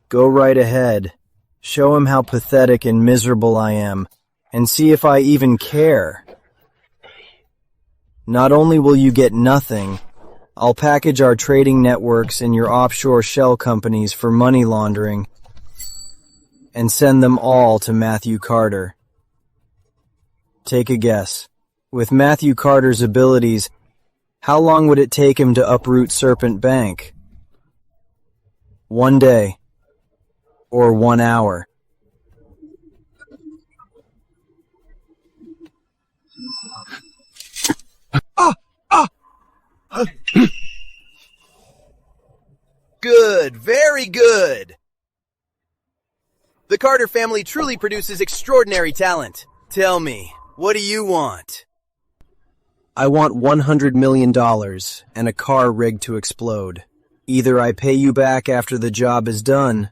Go right ahead. Show him how pathetic and miserable I am, and see if I even care. Not only will you get nothing, I'll package our trading networks and your offshore shell companies for money laundering and send them all to Matthew Carter. Take a guess. With Matthew Carter's abilities, how long would it take him to uproot Serpent Bank? 1 day. Or 1 hour. Good, very good. The Carter family truly produces extraordinary talent. Tell me, what do you want? I want $100 million and a car rigged to explode. Either I pay you back after the job is done,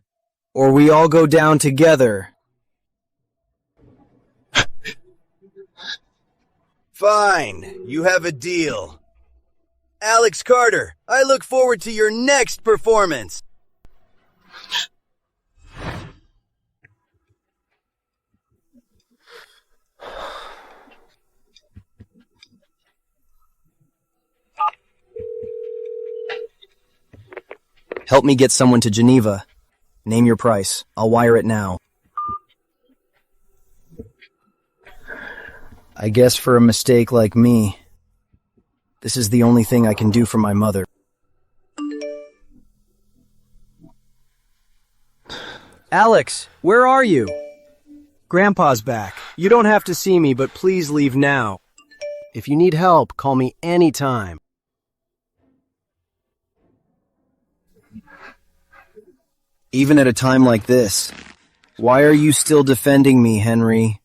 or we all go down together. Fine, you have a deal. Alex Carter, I look forward to your next performance. Help me get someone to Geneva. Name your price. I'll wire it now. I guess for a mistake like me, this is the only thing I can do for my mother. Alex, where are you? Grandpa's back. You don't have to see me, but please leave now. If you need help, call me anytime. Even at a time like this. Why are you still defending me, Henry?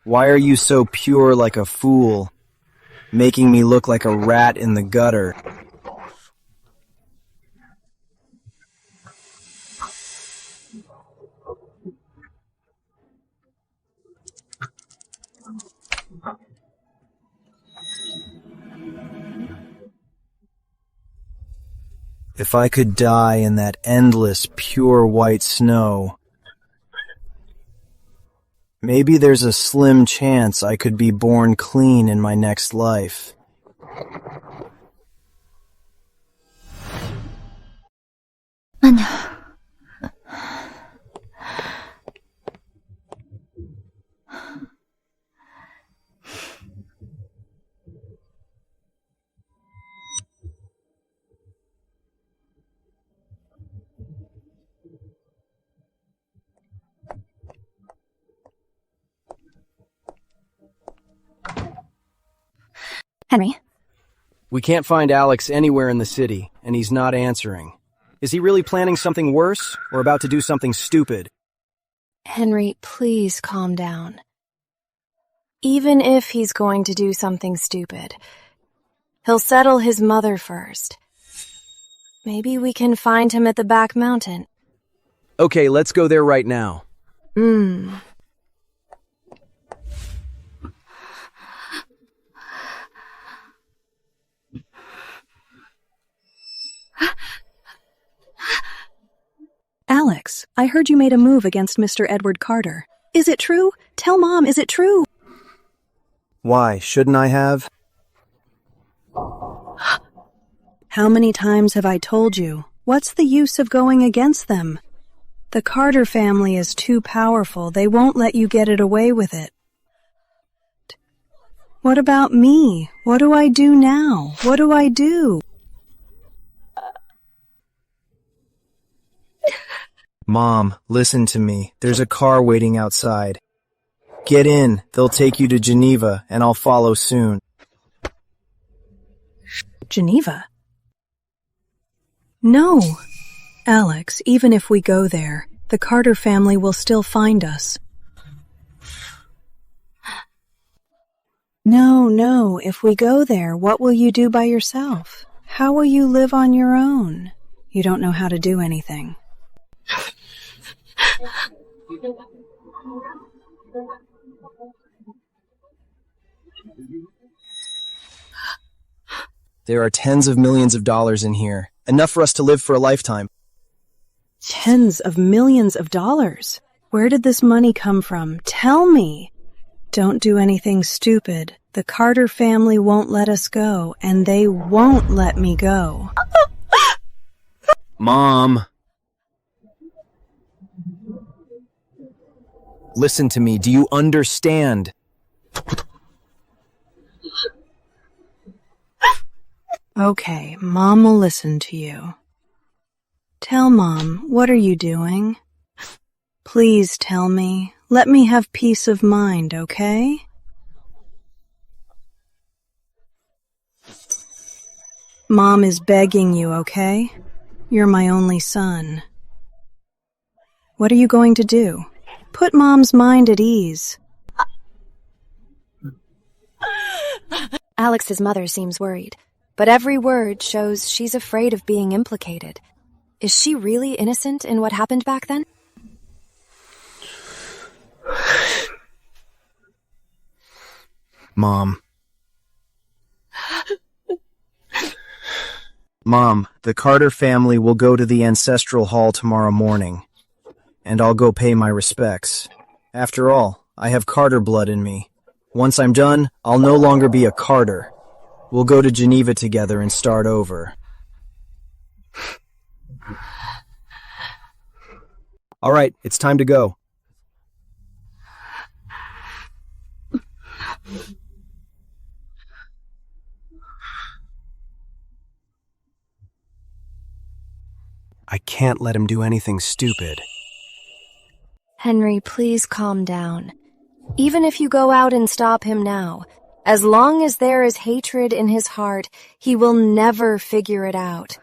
Why are you so pure like a fool, making me look like a rat in the gutter? If I could die in that endless, pure white snow, maybe there's a slim chance I could be born clean in my next life. Henry? We can't find Alex anywhere in the city, and he's not answering. Is he really planning something worse, or about to do something stupid? Henry, please calm down. Even if he's going to do something stupid, he'll settle his mother first. Maybe we can find him at the back mountain. Okay, let's go there right now. Alex, I heard you made a move against Mr. Edward Carter. Is it true? Tell Mom, is it true? Why, shouldn't I have? How many times have I told you? What's the use of going against them? The Carter family is too powerful. They won't let you get it away with it. What about me? What do I do now? What do I do? Mom, listen to me. There's a car waiting outside. Get in. They'll take you to Geneva, and I'll follow soon. Geneva? No. Alex, even if we go there, the Carter family will still find us. No. If we go there, what will you do by yourself? How will you live on your own? You don't know how to do anything. There are tens of millions of dollars in here. Enough for us to live for a lifetime. Tens of millions of dollars? Where did this money come from? Tell me! Don't do anything stupid. The Carter family won't let us go, and they won't let me go. Mom! Listen to me. Do you understand? Okay, Mom will listen to you. Tell Mom, what are you doing? Please tell me. Let me have peace of mind, okay? Mom is begging you, okay? You're my only son. What are you going to do? Put Mom's mind at ease. Alex's mother seems worried, but every word shows she's afraid of being implicated. Is she really innocent in what happened back then? Mom. Mom, the Carter family will go to the ancestral hall tomorrow morning, and I'll go pay my respects. After all, I have Carter blood in me. Once I'm done, I'll no longer be a Carter. We'll go to Geneva together and start over. All right, it's time to go. I can't let him do anything stupid. Henry, please calm down. Even if you go out and stop him now, as long as there is hatred in his heart, he will never figure it out.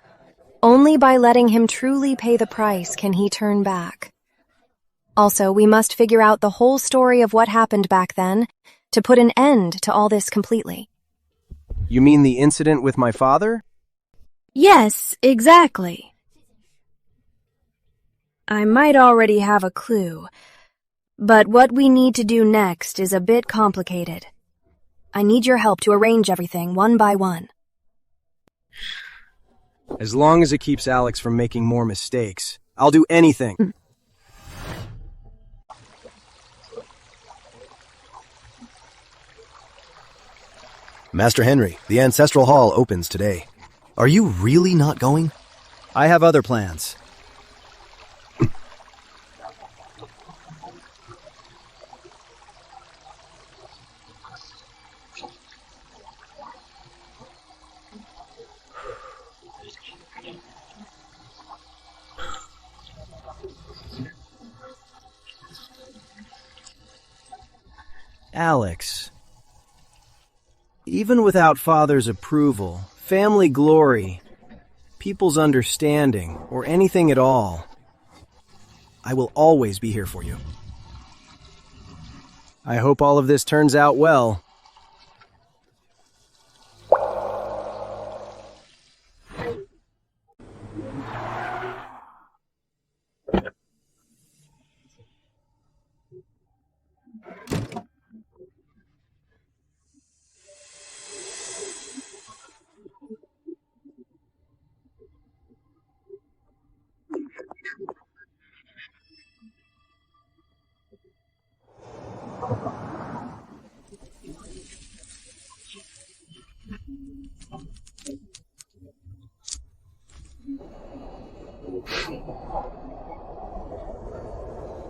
Only by letting him truly pay the price can he turn back. Also, we must figure out the whole story of what happened back then to put an end to all this completely. You mean the incident with my father? Yes, exactly. I might already have a clue, but what we need to do next is a bit complicated. I need your help to arrange everything one by one. As long as it keeps Alex from making more mistakes, I'll do anything. Master Henry, the Ancestral Hall opens today. Are you really not going? I have other plans. Alex. Even without Father's approval, family glory, people's understanding, or anything at all, I will always be here for you. I hope all of this turns out well.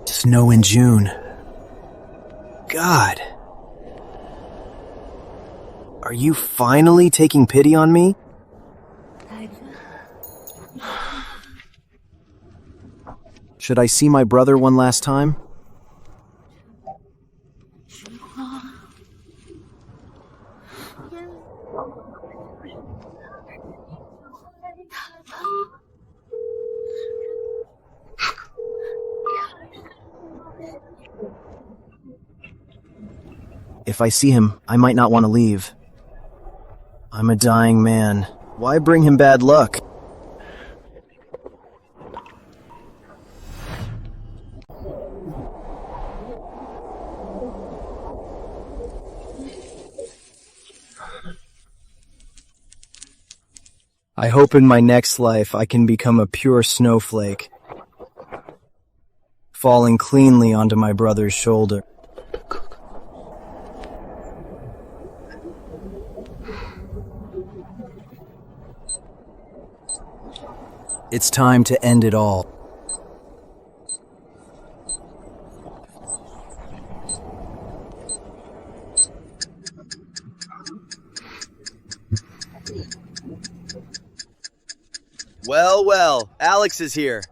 Snow in June. God. Are you finally taking pity on me? Should I see my brother one last time? If I see him, I might not want to leave. I'm a dying man. Why bring him bad luck? I hope in my next life I can become a pure snowflake, falling cleanly onto my brother's shoulder. It's time to end it all. Well, well, Alex is here.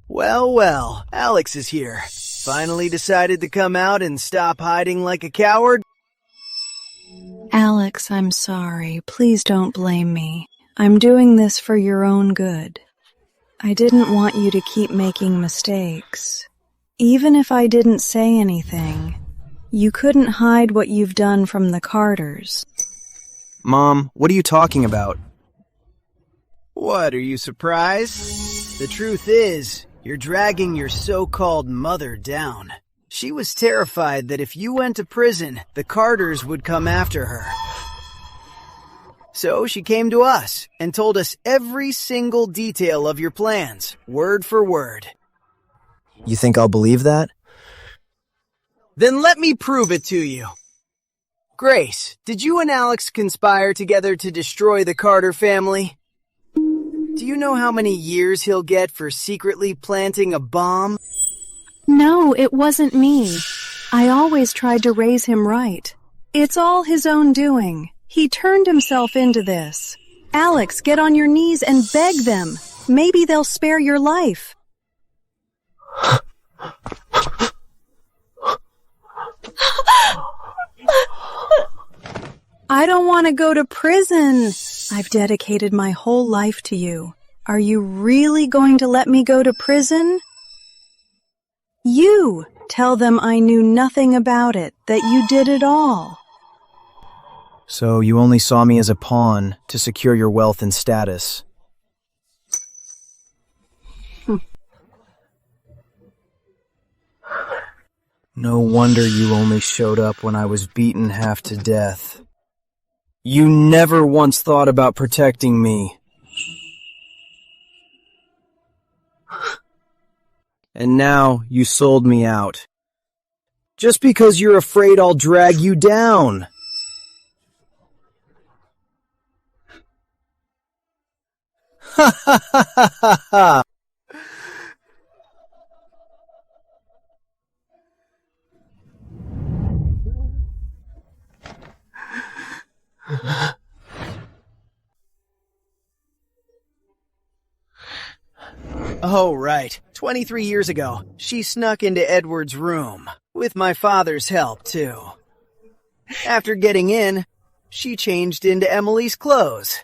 Well, well, Alex is here. Finally decided to come out and stop hiding like a coward? Alex, I'm sorry. Please don't blame me. I'm doing this for your own good. I didn't want you to keep making mistakes. Even if I didn't say anything, you couldn't hide what you've done from the Carters. Mom, what are you talking about? What, are you surprised? The truth is, you're dragging your so-called mother down. She was terrified that if you went to prison, the Carters would come after her. So she came to us and told us every single detail of your plans, word for word. You think I'll believe that? Then let me prove it to you. Grace, did you and Alex conspire together to destroy the Carter family? Do you know how many years he'll get for secretly planting a bomb? No, it wasn't me. I always tried to raise him right. It's all his own doing. He turned himself into this. Alex, get on your knees and beg them. Maybe they'll spare your life. I don't want to go to prison. I've dedicated my whole life to you. Are you really going to let me go to prison? You tell them I knew nothing about it, that you did it all. So you only saw me as a pawn to secure your wealth and status. No wonder you only showed up when I was beaten half to death. You never once thought about protecting me. And now you sold me out. Just because you're afraid I'll drag you down. Ha ha ha ha ha ha! Oh, right. 23 years ago, she snuck into Edward's room, with my father's help, too. After getting in, she changed into Emily's clothes.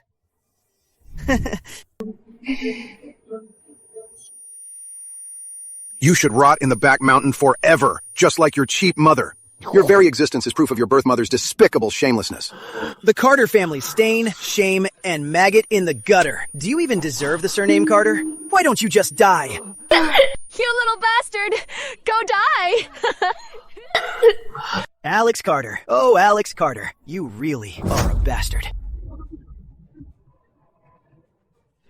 You should rot in the back mountain forever, just like your cheap mother. Your very existence is proof of your birth mother's despicable shamelessness. The Carter family's stain, shame, and maggot in the gutter. Do you even deserve the surname Carter? Why don't you just die? You little bastard! Go die! Alex Carter. Oh, Alex Carter. You really are a bastard.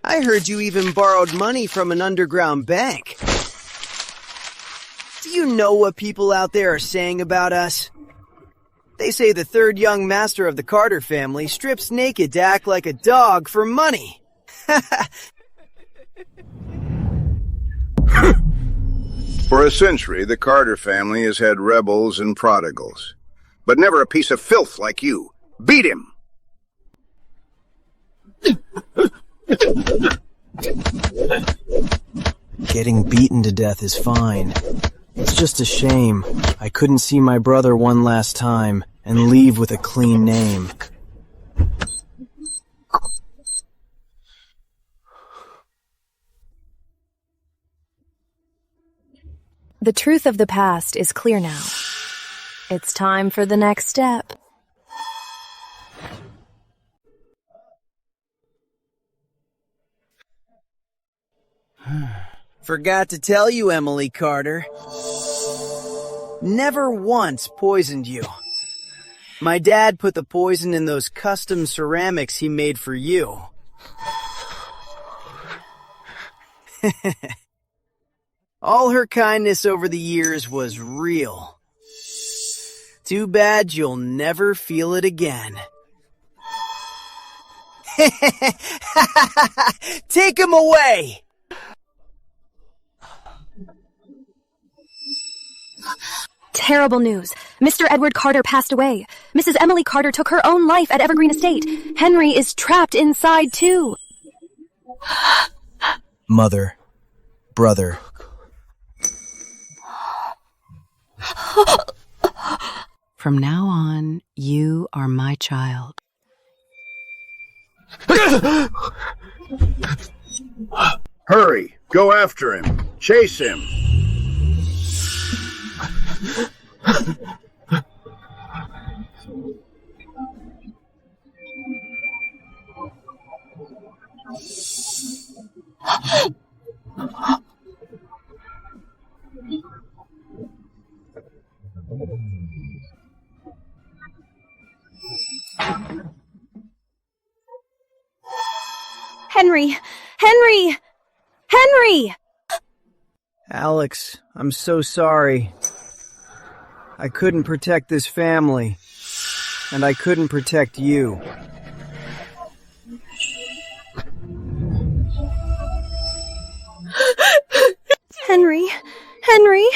I heard you even borrowed money from an underground bank. Do you know what people out there are saying about us? They say the third young master of the Carter family strips naked to act like a dog for money. For a century, the Carter family has had rebels and prodigals, but never a piece of filth like you. Beat him! Getting beaten to death is fine. It's just a shame I couldn't see my brother one last time and leave with a clean name. The truth of the past is clear now. It's time for the next step. Forgot to tell you, Emily Carter. Never once poisoned you. My dad put the poison in those custom ceramics he made for you. All her kindness over the years was real. Too bad you'll never feel it again. Take him away! Terrible news. Mr. Edward Carter passed away. Mrs. Emily Carter took her own life at Evergreen Estate. Henry is trapped inside, too. Mother, brother. From now on, you are my child. Hurry! Go after him! Chase him! Henry! Henry! Henry! Alex, I'm so sorry. I couldn't protect this family, and I couldn't protect you. Henry! Henry!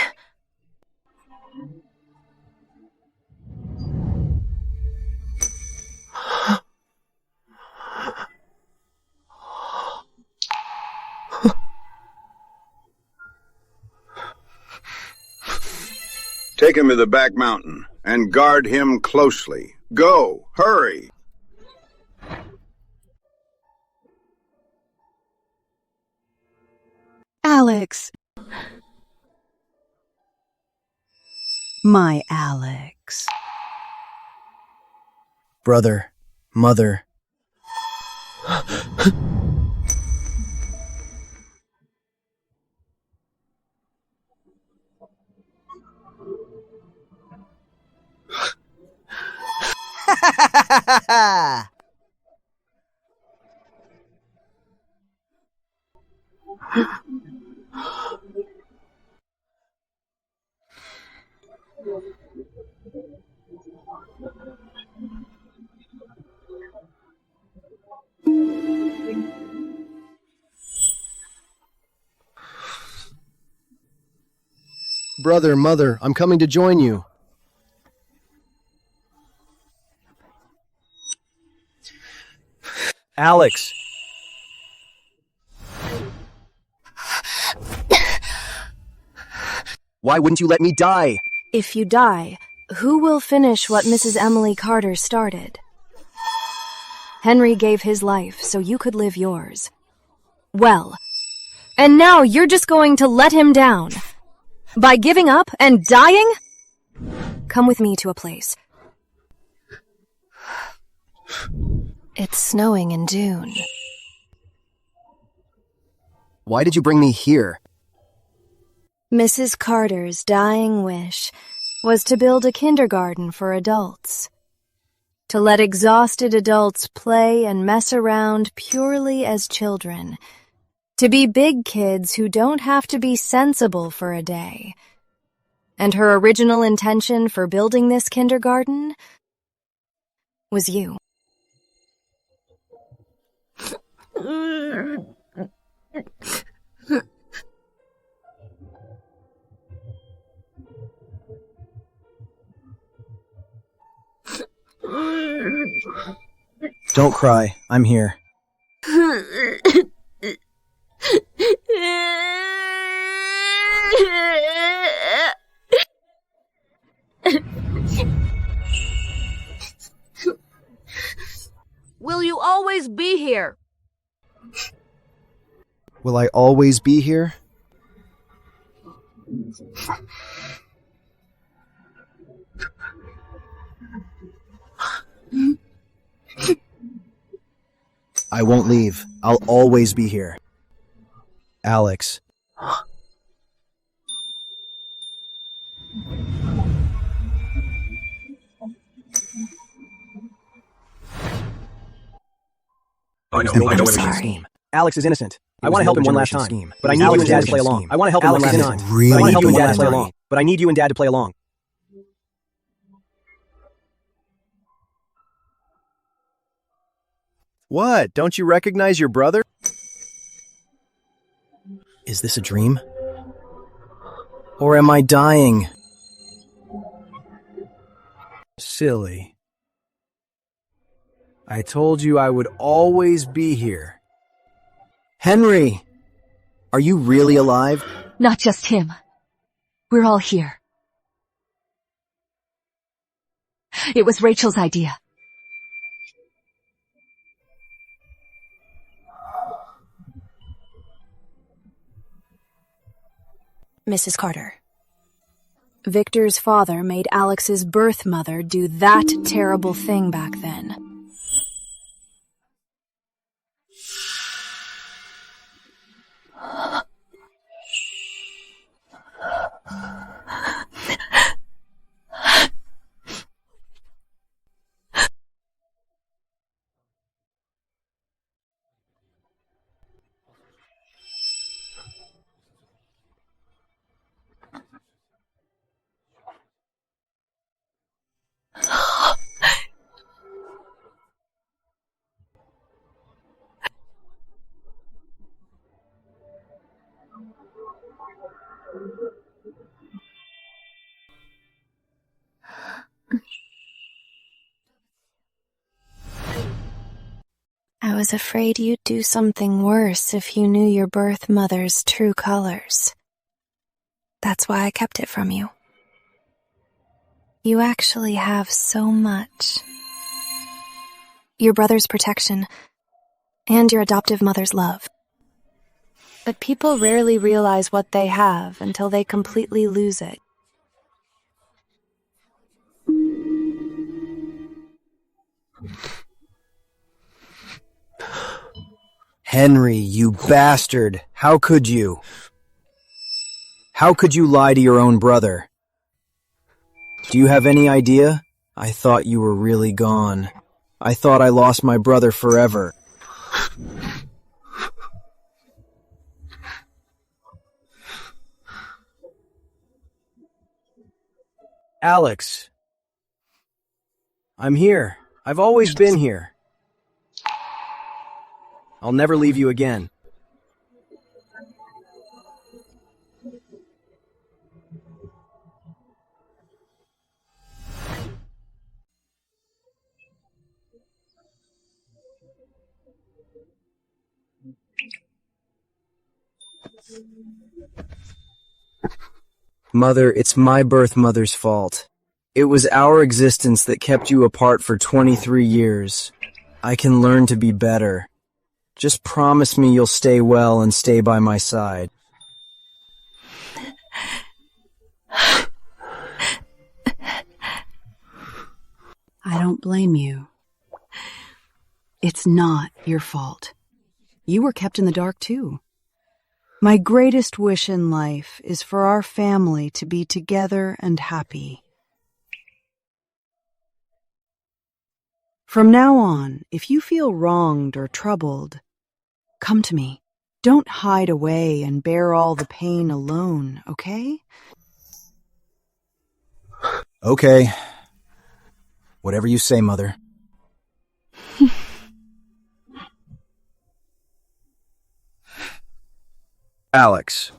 Take him to the back mountain and guard him closely. Go! Hurry! Alex. My Alex. Brother, mother. Brother, mother, I'm coming to join you. Alex! Why wouldn't you let me die? If you die, who will finish what Mrs. Emily Carter started? Henry gave his life so you could live yours. Well, and now you're just going to let him down. By giving up and dying? Come with me to a place. It's snowing in June. Why did you bring me here? Mrs. Carter's dying wish was to build a kindergarten for adults. To let exhausted adults play and mess around purely as children. To be big kids who don't have to be sensible for a day. And her original intention for building this kindergarten was you. Don't cry. I'm here. Will you always be here? Will I always be here? I won't leave. I'll always be here. Alex. I'm sorry. Alex is innocent. I want to help him one last time, but I need you and Dad to play along. I want to help him one last time, but I want to help you and Dad to play along. But I need you and Dad to play along. What? Don't you recognize your brother? Is this a dream? Or am I dying? Silly. I told you I would always be here. Henry! Are you really alive? Not just him. We're all here. It was Rachel's idea. Mrs. Carter. Victor's father made Alex's birth mother do that terrible thing back then. I was afraid you'd do something worse if you knew your birth mother's true colors. That's why I kept it from you. You actually have so much. Your brother's protection, and your adoptive mother's love. But people rarely realize what they have until they completely lose it. Henry, you bastard! How could you? How could you lie to your own brother? Do you have any idea? I thought you were really gone. I thought I lost my brother forever. Alex. I'm here. I've always been here. I'll never leave you again. Mother, it's my birth mother's fault. It was our existence that kept you apart for 23 years. I can learn to be better. Just promise me you'll stay well and stay by my side. I don't blame you. It's not your fault. You were kept in the dark too. My greatest wish in life is for our family to be together and happy. From now on, if you feel wronged or troubled, come to me. Don't hide away and bear all the pain alone, okay? Okay. Whatever you say, Mother. Alex.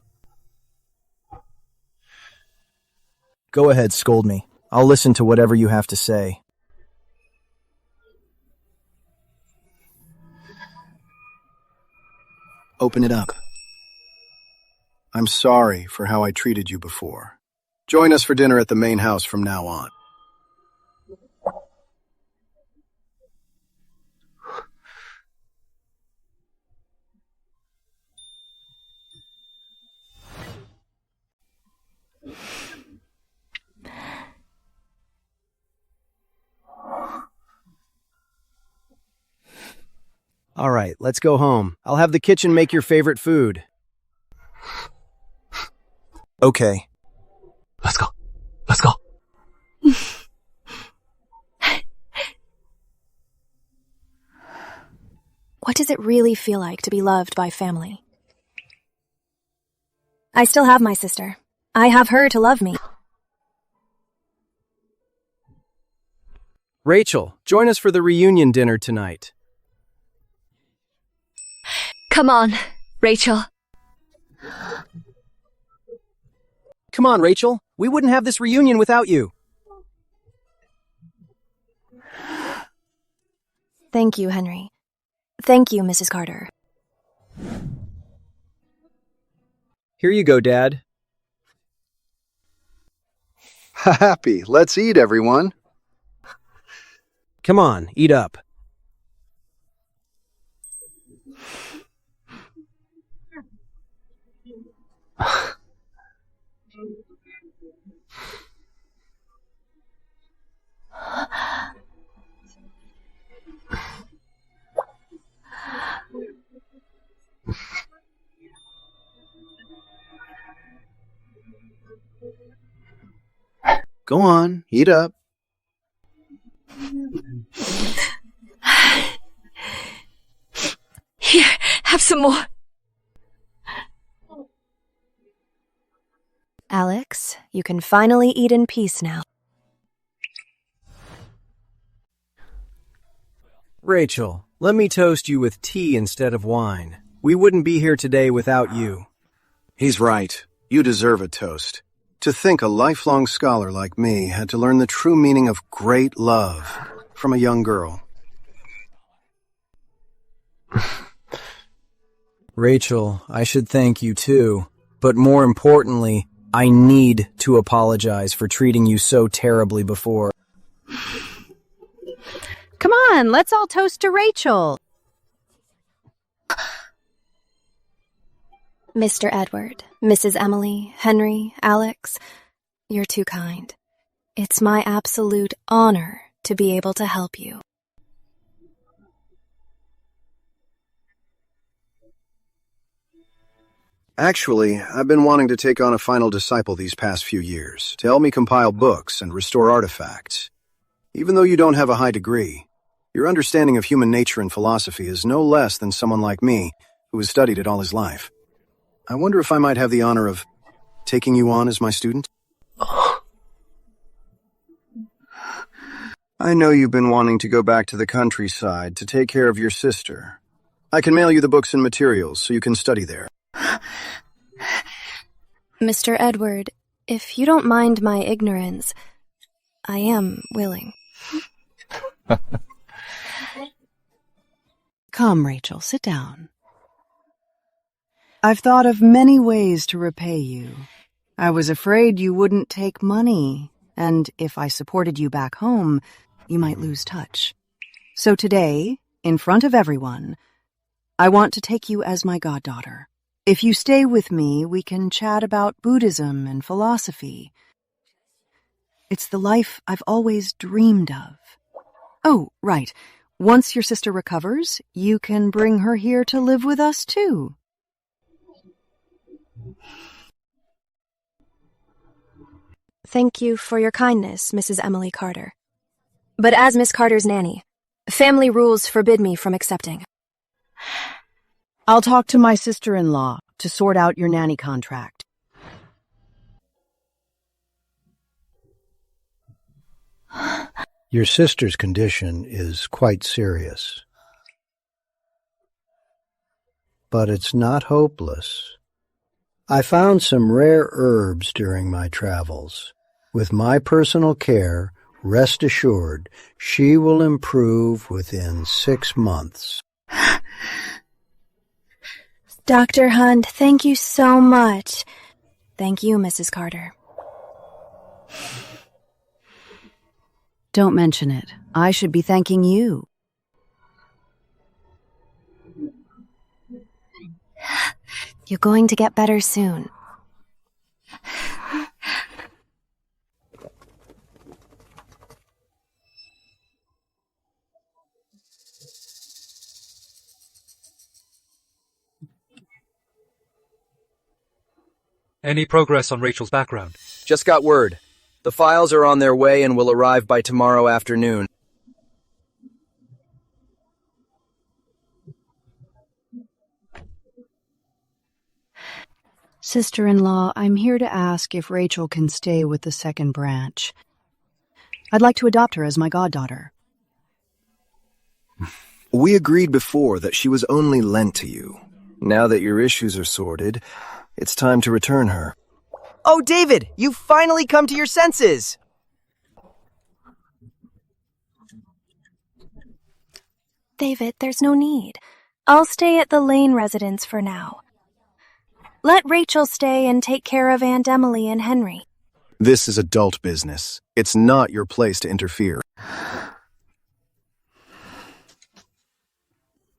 Go ahead, scold me. I'll listen to whatever you have to say. Open it up. I'm sorry for how I treated you before. Join us for dinner at the main house from now on. All right, let's go home. I'll have the kitchen make your favorite food. Okay. Let's go. Let's go. What does it really feel like to be loved by family? I still have my sister. I have her to love me. Rachel, join us for the reunion dinner tonight. Come on, Rachel. Come on, Rachel. We wouldn't have this reunion without you. Thank you, Henry. Thank you, Mrs. Carter. Here you go, Dad. Happy. Let's eat, everyone. Come on, eat up. Go on, eat up. Here, have some more. Alex, you can finally eat in peace now. Rachel, let me toast you with tea instead of wine. We wouldn't be here today without you. He's right. You deserve a toast. To think a lifelong scholar like me had to learn the true meaning of great love from a young girl. Rachel, I should thank you too. But more importantly, I need to apologize for treating you so terribly before. Come on, let's all toast to Rachel. Mr. Edward, Mrs. Emily, Henry, Alex, you're too kind. It's my absolute honor to be able to help you. Actually, I've been wanting to take on a final disciple these past few years to help me compile books and restore artifacts. Even though you don't have a high degree, your understanding of human nature and philosophy is no less than someone like me who has studied it all his life. I wonder if I might have the honor of taking you on as my student? I know you've been wanting to go back to the countryside to take care of your sister. I can mail you the books and materials so you can study there. Mr. Edward, if you don't mind my ignorance, I am willing. Come, Rachel, sit down. I've thought of many ways to repay you. I was afraid you wouldn't take money, and if I supported you back home, you might lose touch. So today, in front of everyone, I want to take you as my goddaughter. If you stay with me, we can chat about Buddhism and philosophy. It's the life I've always dreamed of. Oh, right. Once your sister recovers, you can bring her here to live with us, too. Thank you for your kindness, Mrs. Emily Carter. But as Miss Carter's nanny, family rules forbid me from accepting. I'll talk to my sister-in-law to sort out your nanny contract. Your sister's condition is quite serious. But it's not hopeless. I found some rare herbs during my travels. With my personal care, rest assured, she will improve within 6 months. Dr. Hunt, thank you so much. Thank you, Mrs. Carter. Don't mention it. I should be thanking you. You're going to get better soon. Any progress on Rachel's background? Just got word. The files are on their way and will arrive by tomorrow afternoon. Sister-in-law, I'm here to ask if Rachel can stay with the second branch. I'd like to adopt her as my goddaughter. We agreed before that she was only lent to you. Now that your issues are sorted, it's time to return her. Oh, David, you've finally come to your senses! David, there's no need. I'll stay at the Lane residence for now. Let Rachel stay and take care of Aunt Emily and Henry. This is adult business. It's not your place to interfere.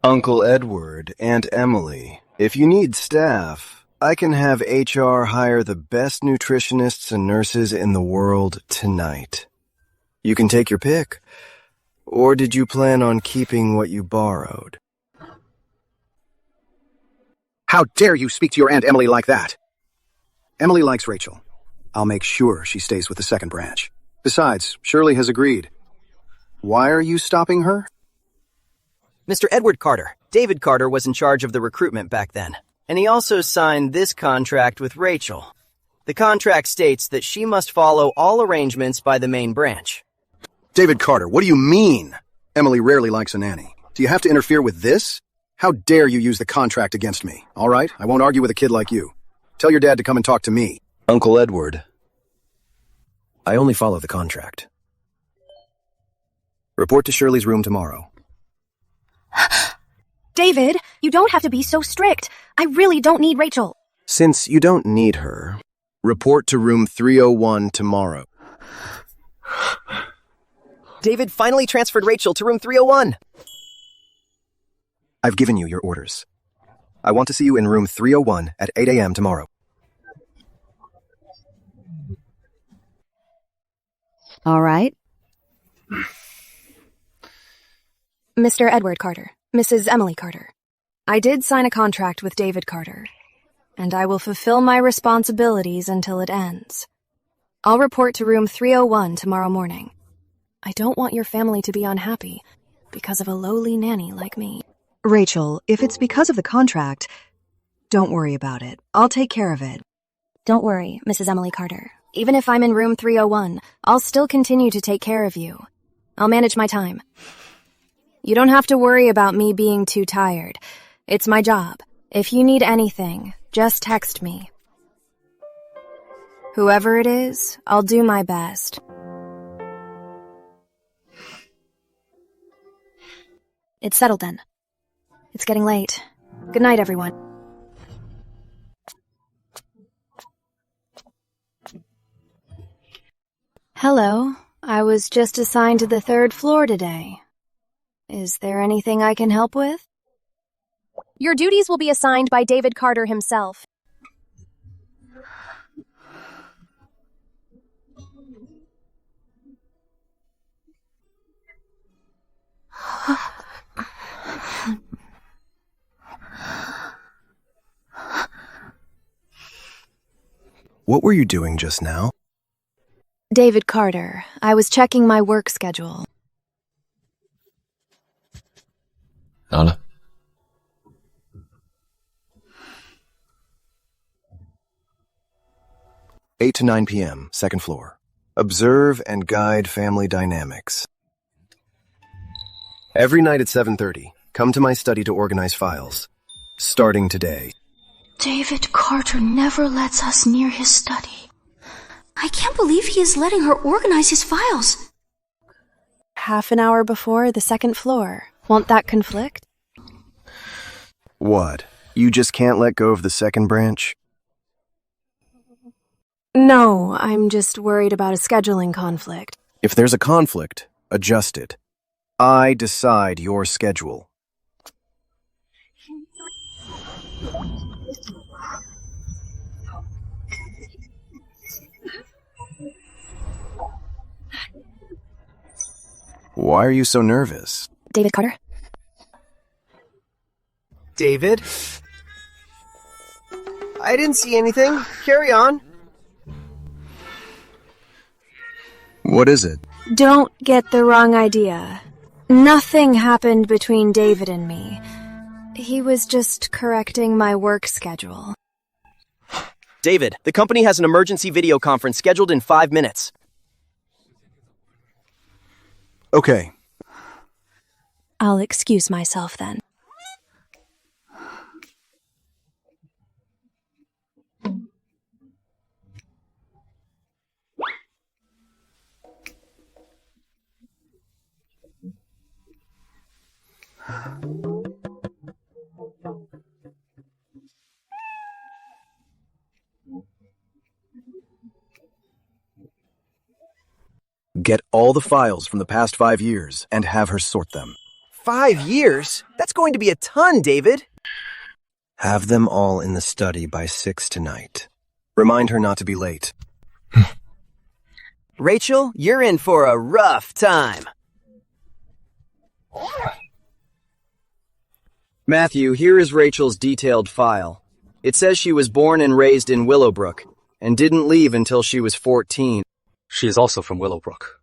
Uncle Edward, Aunt Emily, if you need staff, I can have HR hire the best nutritionists and nurses in the world tonight. You can take your pick. Or did you plan on keeping what you borrowed? How dare you speak to your Aunt Emily like that? Emily likes Rachel. I'll make sure she stays with the second branch. Besides, Shirley has agreed. Why are you stopping her? Mr. Edward Carter. David Carter was in charge of the recruitment back then. And he also signed this contract with Rachel. The contract states that she must follow all arrangements by the main branch. David Carter, what do you mean? Emily rarely likes a nanny. Do you have to interfere with this? How dare you use the contract against me? All right, I won't argue with a kid like you. Tell your dad to come and talk to me. Uncle Edward, I only follow the contract. Report to Shirley's room tomorrow. David, you don't have to be so strict. I really don't need Rachel. Since you don't need her, report to room 301 tomorrow. David finally transferred Rachel to room 301. I've given you your orders. I want to see you in room 301 at 8 a.m. tomorrow. All right. Mr. Edward Carter, Mrs. Emily Carter. I did sign a contract with David Carter, and I will fulfill my responsibilities until it ends. I'll report to room 301 tomorrow morning. I don't want your family to be unhappy because of a lowly nanny like me. Rachel, if it's because of the contract, don't worry about it. I'll take care of it. Don't worry, Mrs. Emily Carter. Even if I'm in room 301, I'll still continue to take care of you. I'll manage my time. You don't have to worry about me being too tired. It's my job. If you need anything, just text me. Whoever it is, I'll do my best. It's settled then. It's getting late. Good night, everyone. Hello. I was just assigned to the 3rd floor today. Is there anything I can help with? Your duties will be assigned by David Carter himself. What were you doing just now? David Carter. I was checking my work schedule. Nala? Eight to 9 p.m., 2nd floor. Observe and guide family dynamics. Every night at 7:30, come to my study to organize files. Starting today. David Carter never lets us near his study. I can't believe he is letting her organize his files. Half an hour before the 2nd floor. Won't that conflict? What? You just can't let go of the 2nd branch? No, I'm just worried about a scheduling conflict. If there's a conflict, adjust it. I decide your schedule. Why are you so nervous? David Carter? David? I didn't see anything. Carry on. What is it? Don't get the wrong idea. Nothing happened between David and me. He was just correcting my work schedule. David, the company has an emergency video conference scheduled in 5 minutes. Okay. I'll excuse myself then. Get all the files from the past 5 years and have her sort them. 5 years? That's going to be a ton, David. Have them all in the study by 6 tonight. Remind her not to be late. Rachel, you're in for a rough time. Matthew, here is Rachel's detailed file. It says she was born and raised in Willowbrook and didn't leave until she was 14. She is also from Willowbrook.